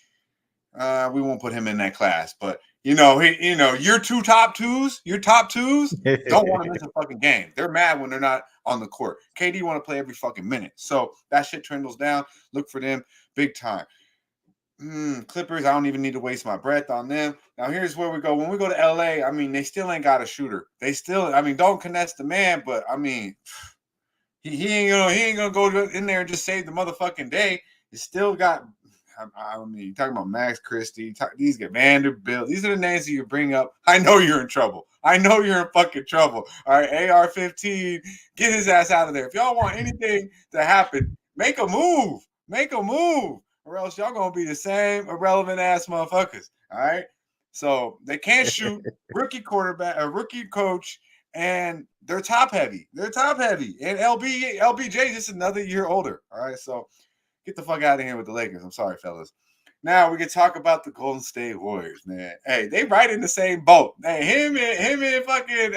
D: we won't put him in that class, but your top twos don't want to miss a fucking game. They're mad when they're not on the court. KD want to play every fucking minute. So that shit trundles down. Look for them big time. Clippers, I don't even need to waste my breath on them. Now, here's where we go. When we go to LA, I mean, they still ain't got a shooter. They still, don't connect the man, but he ain't gonna go in there and just save the motherfucking day. You still got, you're talking about Max Christie, these get Vanderbilt. These are the names that you bring up. I know you're in trouble. I know you're in fucking trouble. All right, AR-15, get his ass out of there. If y'all want anything to happen, make a move. Or else y'all gonna be the same irrelevant ass motherfuckers. All right. So they can't shoot. Rookie quarterback, a rookie coach, and they're top heavy. And LBJ just another year older. All right. So get the fuck out of here with the Lakers. I'm sorry, fellas. Now we can talk about the Golden State Warriors, man. Hey, they right in the same boat. Hey, him and fucking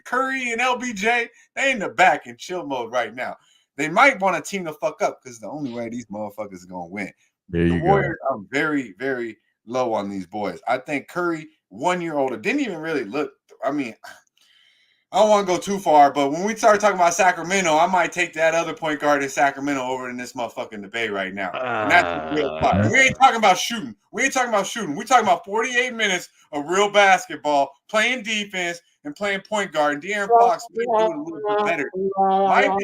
D: Curry and LBJ, they in the back in chill mode right now. They might want to team the fuck up, because the only way these motherfuckers are gonna win. The Warriors are very, very low on these boys. I think Curry, 1 year older, didn't even really look. I don't want to go too far, but when we start talking about Sacramento, I might take that other point guard in Sacramento over in this motherfucking debate right now. And that's the real part. We ain't talking about shooting. We're talking about 48 minutes of real basketball, playing defense, and playing point guard. And De'Aaron Fox might be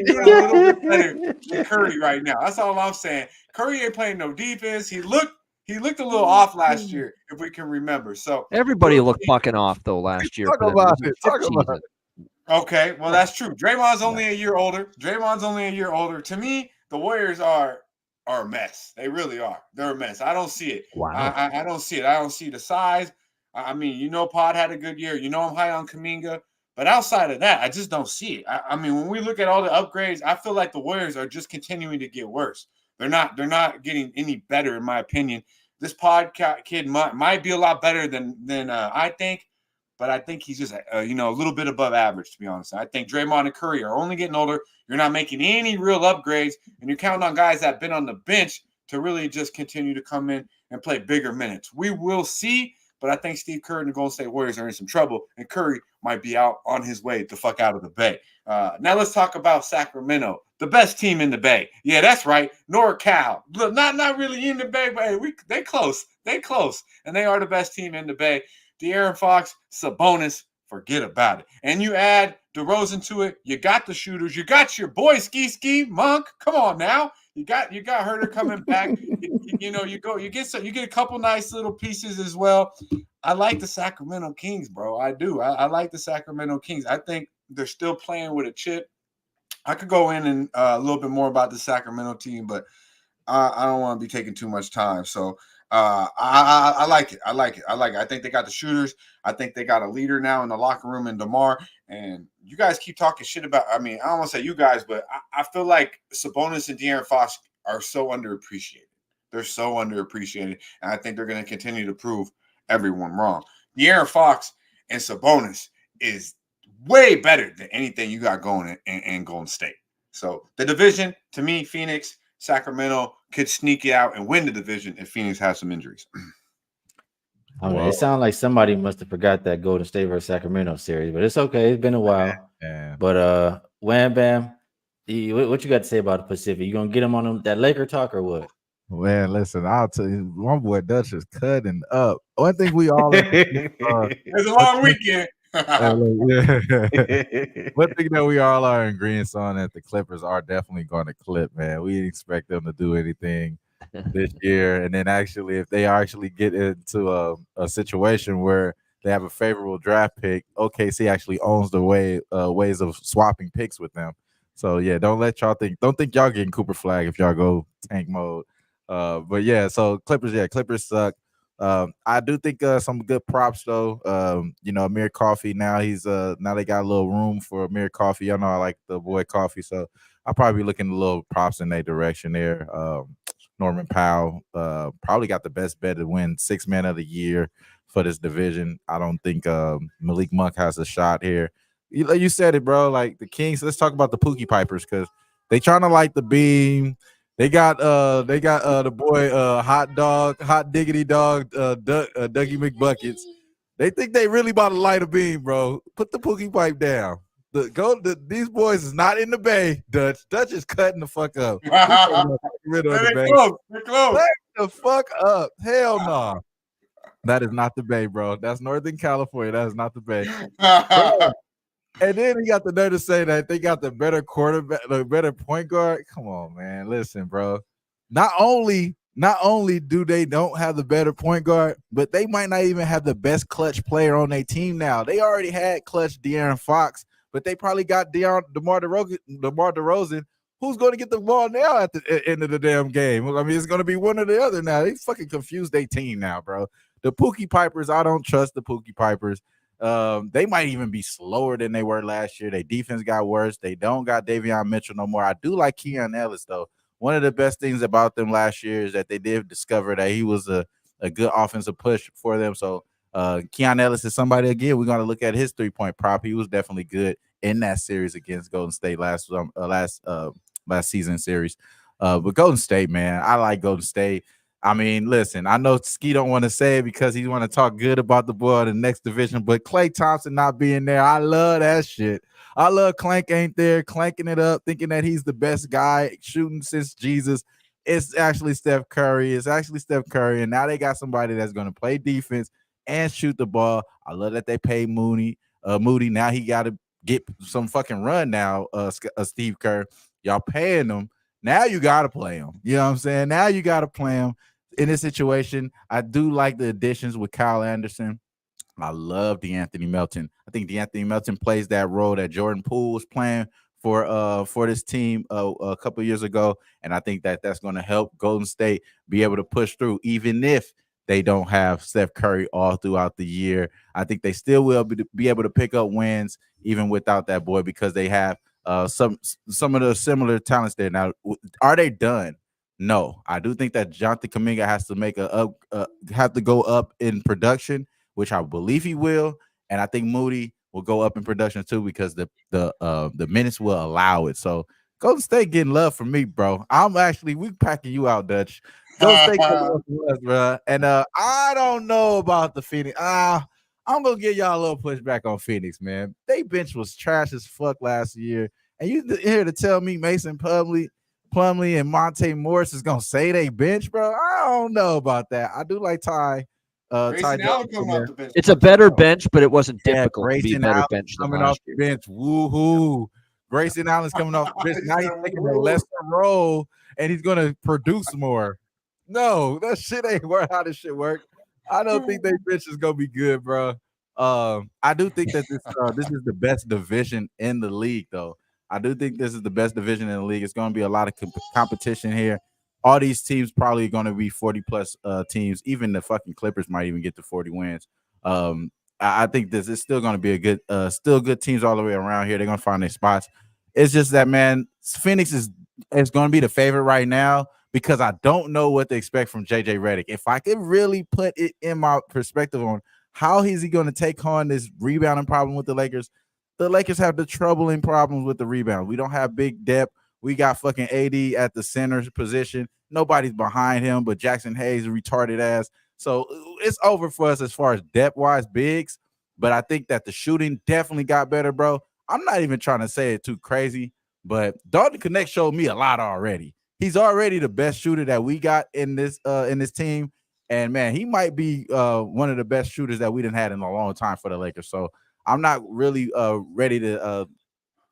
D: doing a little bit better. Than Curry right now. That's all I'm saying. Curry ain't playing no defense. He looked a little off last year, if we can remember. So
B: everybody looked fucking off though last year.
C: Talk about it.
D: Okay, well, that's true. Draymond's only a year older. To me, the Warriors are a mess. They really are. They're a mess. I don't see it.
B: Wow.
D: I don't see it. I don't see the size. Pod had a good year. I'm high on Kuminga. But outside of that, I just don't see it. When we look at all the upgrades, I feel like the Warriors are just continuing to get worse. They're not getting any better, in my opinion. This kid might be a lot better than I think. But I think he's just, a little bit above average, to be honest. I think Draymond and Curry are only getting older. You're not making any real upgrades, and you're counting on guys that have been on the bench to really just continue to come in and play bigger minutes. We will see, but I think Steve Kerr and the Golden State Warriors are in some trouble, and Curry might be out on his way the fuck out of the Bay. Now let's talk about Sacramento, the best team in the Bay. Yeah, that's right, NorCal. Not really in the Bay, but hey, they close, and they are the best team in the Bay. De'Aaron Fox, Sabonis, forget about it. And you add DeRozan to it, you got the shooters, you got your boy Skee Monk. Come on now. You got Herter coming back. You get a couple nice little pieces as well. I like the Sacramento Kings, bro. I do. I like the Sacramento Kings. I think they're still playing with a chip. I could go in and a little bit more about the Sacramento team, but I don't want to be taking too much time. So I like it. I think they got the shooters. I think they got a leader now in the locker room in DeMar. And you guys keep talking shit about, I don't want to say you guys, but I feel like Sabonis and De'Aaron Fox are so underappreciated. They're so underappreciated. And I think they're going to continue to prove everyone wrong. De'Aaron Fox and Sabonis is way better than anything you got going in Golden State. So the division, to me, Phoenix, Sacramento could sneak it out and win the division if Phoenix has some injuries.
A: It sounds like somebody must have forgot that Golden State versus Sacramento series, but it's okay. It's been a while.
C: Yeah.
A: But Wham Bam, what you got to say about the Pacific? You gonna get them on that Laker talk or what?
C: Man, listen, I'll tell you, my boy Dutch is cutting up. One thing we all
D: It's a long weekend.
C: yeah. One thing that we all are in agreement on that the Clippers are definitely going to clip, man. We didn't expect them to do anything this year. And then actually, if they actually get into a situation where they have a favorable draft pick, OKC actually owns the ways of swapping picks with them. So yeah, don't think y'all getting Cooper Flag if y'all go tank mode. But yeah, so Clippers suck. I do think some good props though. Amir Coffee now now they got a little room for Amir Coffee. Y'all know I like the boy Coffee, so I'll probably be looking a little props in their direction there. Norman Powell probably got the best bet to win 6-man of the year for this division. I don't think Malik Monk has a shot here. You said it, bro. Like the Kings. Let's talk about the Pookie Pipers because they trying to light the beam. They got the boy hot diggity dog, Dougie McBuckets. They think they really about to light a beam, bro. Put the Pookie pipe down. These boys is not in the Bay. Dutch is cutting the fuck up.
D: They're close. They're close.
C: Cut the fuck up. Hell no. That is not the Bay, bro. That's Northern California. That is not the Bay. Bro. And then he got the nerve to say that they got the better quarterback, the better point guard. Come on, man. Listen, bro. Not only do they don't have the better point guard, but they might not even have the best clutch player on their team now. They already had clutch De'Aaron Fox, but they probably got DeMar DeRozan, who's going to get the ball now at the end of the damn game. I mean, it's going to be one or the other now. They fucking confused their team now, bro. The Pookie Pipers, I don't trust the Pookie Pipers. They might even be slower than they were last year. Their defense got worse. They don't got Davion Mitchell no more. I do like Keon Ellis, though. One of the best things about them last year is that they did discover that he was a good offensive push for them. So Keon Ellis is somebody, again, we're going to look at his three-point prop. He was definitely good in that series against Golden State last season series. But Golden State, man, I like Golden State. I mean, listen, I know Skee don't want to say it because he want to talk good about the boy in the next division, but Klay Thompson not being there, I love that shit. I love Clank ain't there, clanking it up, thinking that he's the best guy shooting since Jesus. It's actually Steph Curry. And now they got somebody that's going to play defense and shoot the ball. I love that they pay Moody. Now he got to get some fucking run now, Steve Kerr. Y'all paying him. Now you got to play him. You know what I'm saying? Now you got to play him. In this situation, I do like the additions with Kyle Anderson. I love DeAnthony Melton. I think DeAnthony Melton plays that role that Jordan Poole was playing for this team a couple of years ago, and I think that that's going to help Golden State be able to push through, even if they don't have Steph Curry all throughout the year. I think they still will be able to pick up wins even without that boy because they have some of the similar talents there. Now, are they done? No, I do think that Jonathan Kuminga has to have to go up in production, which I believe he will, and I think Moody will go up in production too because the minutes will allow it. So Golden State getting love from me, bro. We packing you out, Dutch. Golden State getting love from us, bro. And I don't know about the Phoenix. I'm gonna give y'all a little pushback on Phoenix, man. They bench was trash as fuck last year, and you here to tell me Mason Plumlee and Monte Morris is gonna say they bench, bro? I don't know about that. I do like Ty.
B: It's a better bench, but it wasn't difficult to be a better bench than
C: coming
B: last
C: off
B: year.
C: the bench. Woohoo! Grayson Allen's coming off the bench. Now he's taking a lesser role, and he's gonna produce more. No, that shit ain't how this shit work. I don't think their bench is gonna be good, bro. I do think that this is the best division in the league, though. I do think this is the best division in the league. It's going to be a lot of competition here. All these teams probably going to be 40-plus teams. Even the fucking Clippers might even get to 40 wins. I think this is still going to be a good, still good teams all the way around here. They're going to find their spots. It's just that, man, Phoenix is going to be the favorite right now because I don't know what to expect from JJ Redick. If I could really put it in my perspective on how is he going to take on this rebounding problem with the Lakers have the troubling problems with the rebound. We don't have big depth. We got fucking AD at the center position. Nobody's behind him, but Jackson Hayes retarded ass. So it's over for us as far as depth-wise bigs. But I think that the shooting definitely got better, bro. I'm not even trying to say it too crazy, but Dalton Connect showed me a lot already. he's already the best shooter that we got in this team. And man, he might be one of the best shooters that we done had in a long time for the Lakers. So I'm not really ready to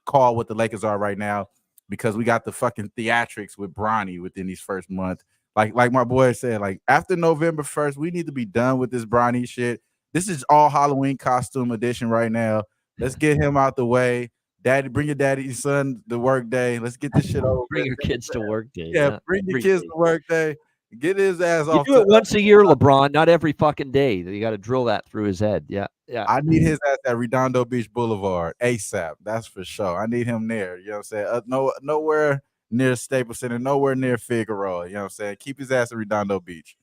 C: call what the Lakers are right now because we got the fucking theatrics with Bronny within these first month. Like my boy said, like after November 1st, we need to be done with this Bronny shit. This is all Halloween costume edition right now. Let's get him out the way. Daddy, bring your daddy and son to work day. Let's get this shit over.
B: Bring your kids to work day.
C: Yeah, bring your kids to work day. Get his ass off.
B: You do it once a year, LeBron, not every fucking day. You got to drill that through his head. Yeah.
C: I need his ass at Redondo Beach Boulevard ASAP. That's for sure. I need him there. You know what I'm saying? Nowhere near Staples Center, nowhere near Figueroa. You know what I'm saying? Keep his ass at Redondo Beach.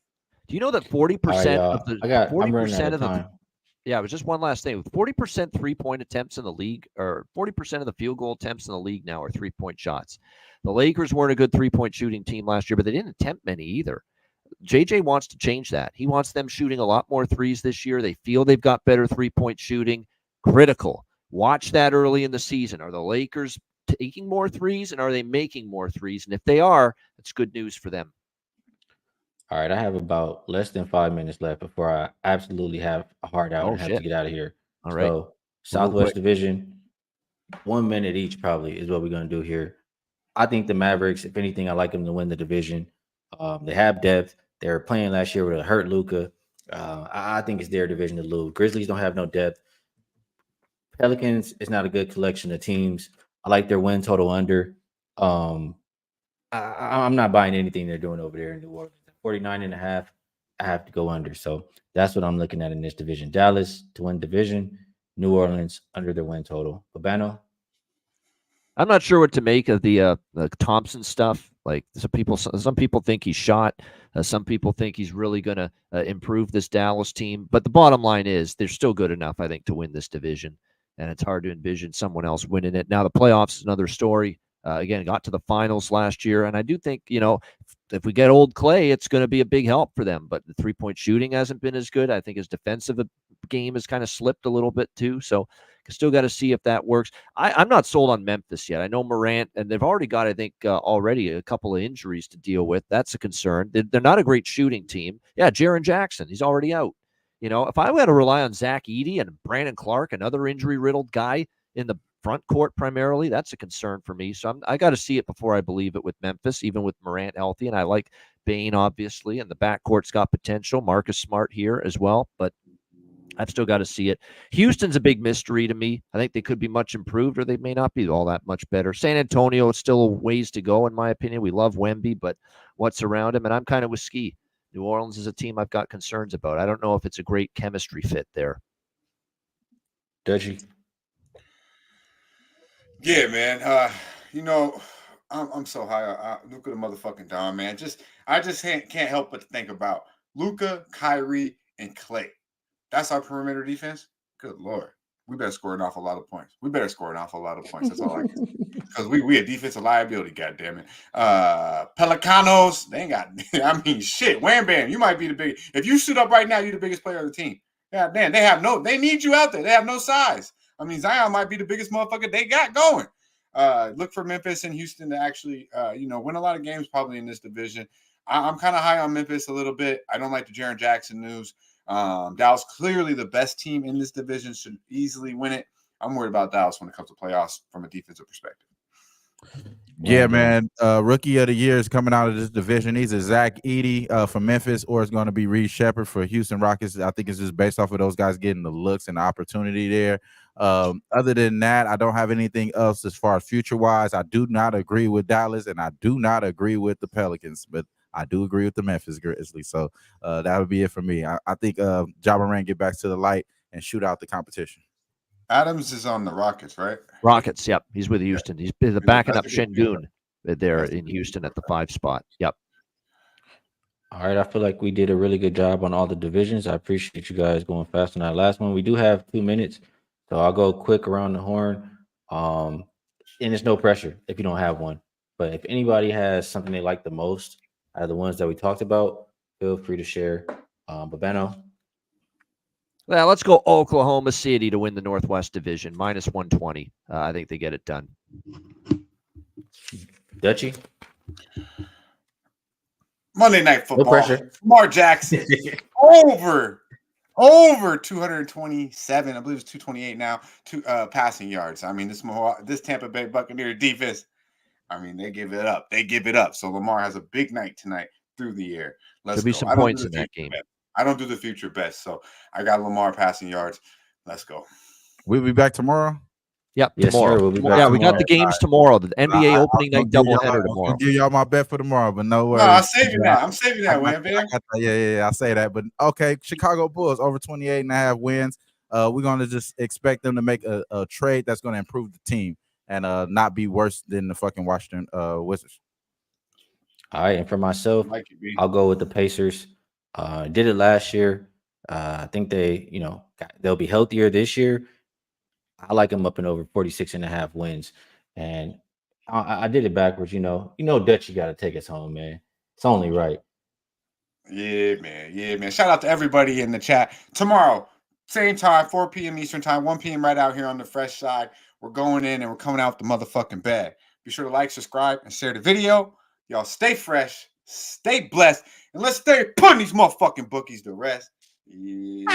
B: Do you know that 40% of the 40% of the
A: time.
B: Yeah, it was just one last thing. With 40% 3-point attempts in the league, or 40% of the field goal attempts in the league now are 3-point shots. The Lakers weren't a good 3-point shooting team last year, but they didn't attempt many either. JJ wants to change that. He wants them shooting a lot more threes this year. They feel they've got better 3-point shooting. Critical. Watch that early in the season. Are the Lakers taking more threes, and are they making more threes? And if they are, that's good news for them.
A: All right, I have about less than 5 minutes left before I absolutely have a hard out and have to get out of here.
B: All right.
A: So Southwest Division, 1 minute each probably is what we're going to do here. I think the Mavericks, if anything, I like them to win the division. They have depth. They were playing last year with a hurt Luka. I think it's their division to lose. Grizzlies don't have no depth. Pelicans is not a good collection of teams. I like their win total under. I'm not buying anything they're doing over there in New Orleans. 49.5, I have to go under. So that's what I'm looking at in this division. Dallas to win division, New Orleans under their win total. Babano?
B: I'm not sure what to make of the Thompson stuff. Like some people think he's shot. Some people think he's really going to improve this Dallas team. But the bottom line is they're still good enough, I think, to win this division. And it's hard to envision someone else winning it. Now, the playoffs is another story. Again, got to the finals last year. And I do think, if we get old Clay, it's going to be a big help for them. But the 3-point shooting hasn't been as good. I think his defensive game has kind of slipped a little bit too. So still got to see if that works. I'm not sold on Memphis yet. I know Morant, and they've already got, I think, already a couple of injuries to deal with. That's a concern. They're not a great shooting team. Yeah, Jaren Jackson, he's already out. If I had to rely on Zach Edey and Brandon Clark, another injury-riddled guy in the front court primarily, that's a concern for me. So I got to see it before I believe it with Memphis, even with Morant healthy. And I like Bane, obviously, and the backcourt's got potential. Marcus Smart here as well, but I've still got to see it. Houston's a big mystery to me. I think they could be much improved, or they may not be all that much better. San Antonio, it's still a ways to go, in my opinion. We love Wemby, but what's around him? And I'm kind of with Skee. New Orleans is a team I've got concerns about. I don't know if it's a great chemistry fit there.
A: Dutchie?
D: Yeah, man. I'm so high. Luka the motherfucking Don, man. I just can't help but to think about Luka, Kyrie, and Clay. That's our perimeter defense. Good Lord. We better score an awful lot of points. That's all I can say. Because we a defensive liability, goddammit. Pelicanos, they ain't got, shit. Wham Bam, you might be the biggest. If you stood up right now, you're the biggest player on the team. Yeah, damn, they need you out there. They have no size. Zion might be the biggest motherfucker they got going. Look for Memphis and Houston to actually, win a lot of games probably in this division. I'm kind of high on Memphis a little bit. I don't like the Jaren Jackson news. Dallas clearly the best team in this division, should easily win it. I'm worried about Dallas when it comes to playoffs from a defensive perspective.
C: Yeah, man. Rookie of the year is coming out of this division. Either Zach Edey from Memphis, or it's going to be Reed Shepherd for Houston Rockets. I think it's just based off of those guys getting the looks and the opportunity there. Other than that, I don't have anything else as far as future-wise. I do not agree with Dallas, and I do not agree with the Pelicans, but I do agree with the Memphis Grizzlies. So that would be it for me. I think Ja Morant get back to the light and shoot out the competition.
D: Adams is on the Rockets, right?
B: Rockets, yep. He's with Houston. He's backing up Şengün there in Houston at the 5 spot. Yep.
A: All right, I feel like we did a really good job on all the divisions. I appreciate you guys going fast on that last one. We do have 2 minutes, so I'll go quick around the horn. And it's no pressure if you don't have one. But if anybody has something they like the most out of the ones that we talked about, feel free to share. Babano?
B: Well, let's go Oklahoma City to win the Northwest Division, -120. I think they get it done.
A: Dutchie?
D: Monday Night
A: No
D: Football.
A: pressure.
D: Lamar Jackson over 227. I believe it's 228 now. Passing yards. I mean, this Tampa Bay Buccaneer defense. I mean, they give it up. They give it up. So Lamar has a big night tonight through the air. Let's
B: There'll be
D: go.
B: some
D: I don't
B: points
D: do
B: in
D: the
B: that
D: future
B: game.
D: bet. I don't do the future best, so I got Lamar passing yards. Let's go.
C: We'll be back tomorrow.
B: Yep,
A: Yes,
B: tomorrow.
A: sir. We'll be back
B: Yeah, we got the
A: tomorrow.
B: games tomorrow. The NBA opening night doubleheader
C: I'm
B: tomorrow.
C: gonna give y'all my bet for tomorrow, but no worries.
D: No, I'm saving that. I'm saving that, man.
C: Yeah, I say that. But okay, Chicago Bulls over 28.5 wins. We're gonna just expect them to make a trade that's gonna improve the team and not be worse than the fucking Washington Wizards.
A: All right, and for myself, I'll go with the Pacers. Did it last year. I think they'll be healthier this year. I like them up and over 46.5 wins. And I did it backwards, Dutch, you got to take us home, man. It's only right.
D: Yeah, man. Yeah, man. Shout out to everybody in the chat. Tomorrow, same time, 4 p.m. Eastern time, 1 p.m. right out here on the fresh side. We're going in and we're coming out with the motherfucking bag. Be sure to like, subscribe, and share the video. Y'all stay fresh, stay blessed, and let's stay putting these motherfucking bookies to rest. Yeah.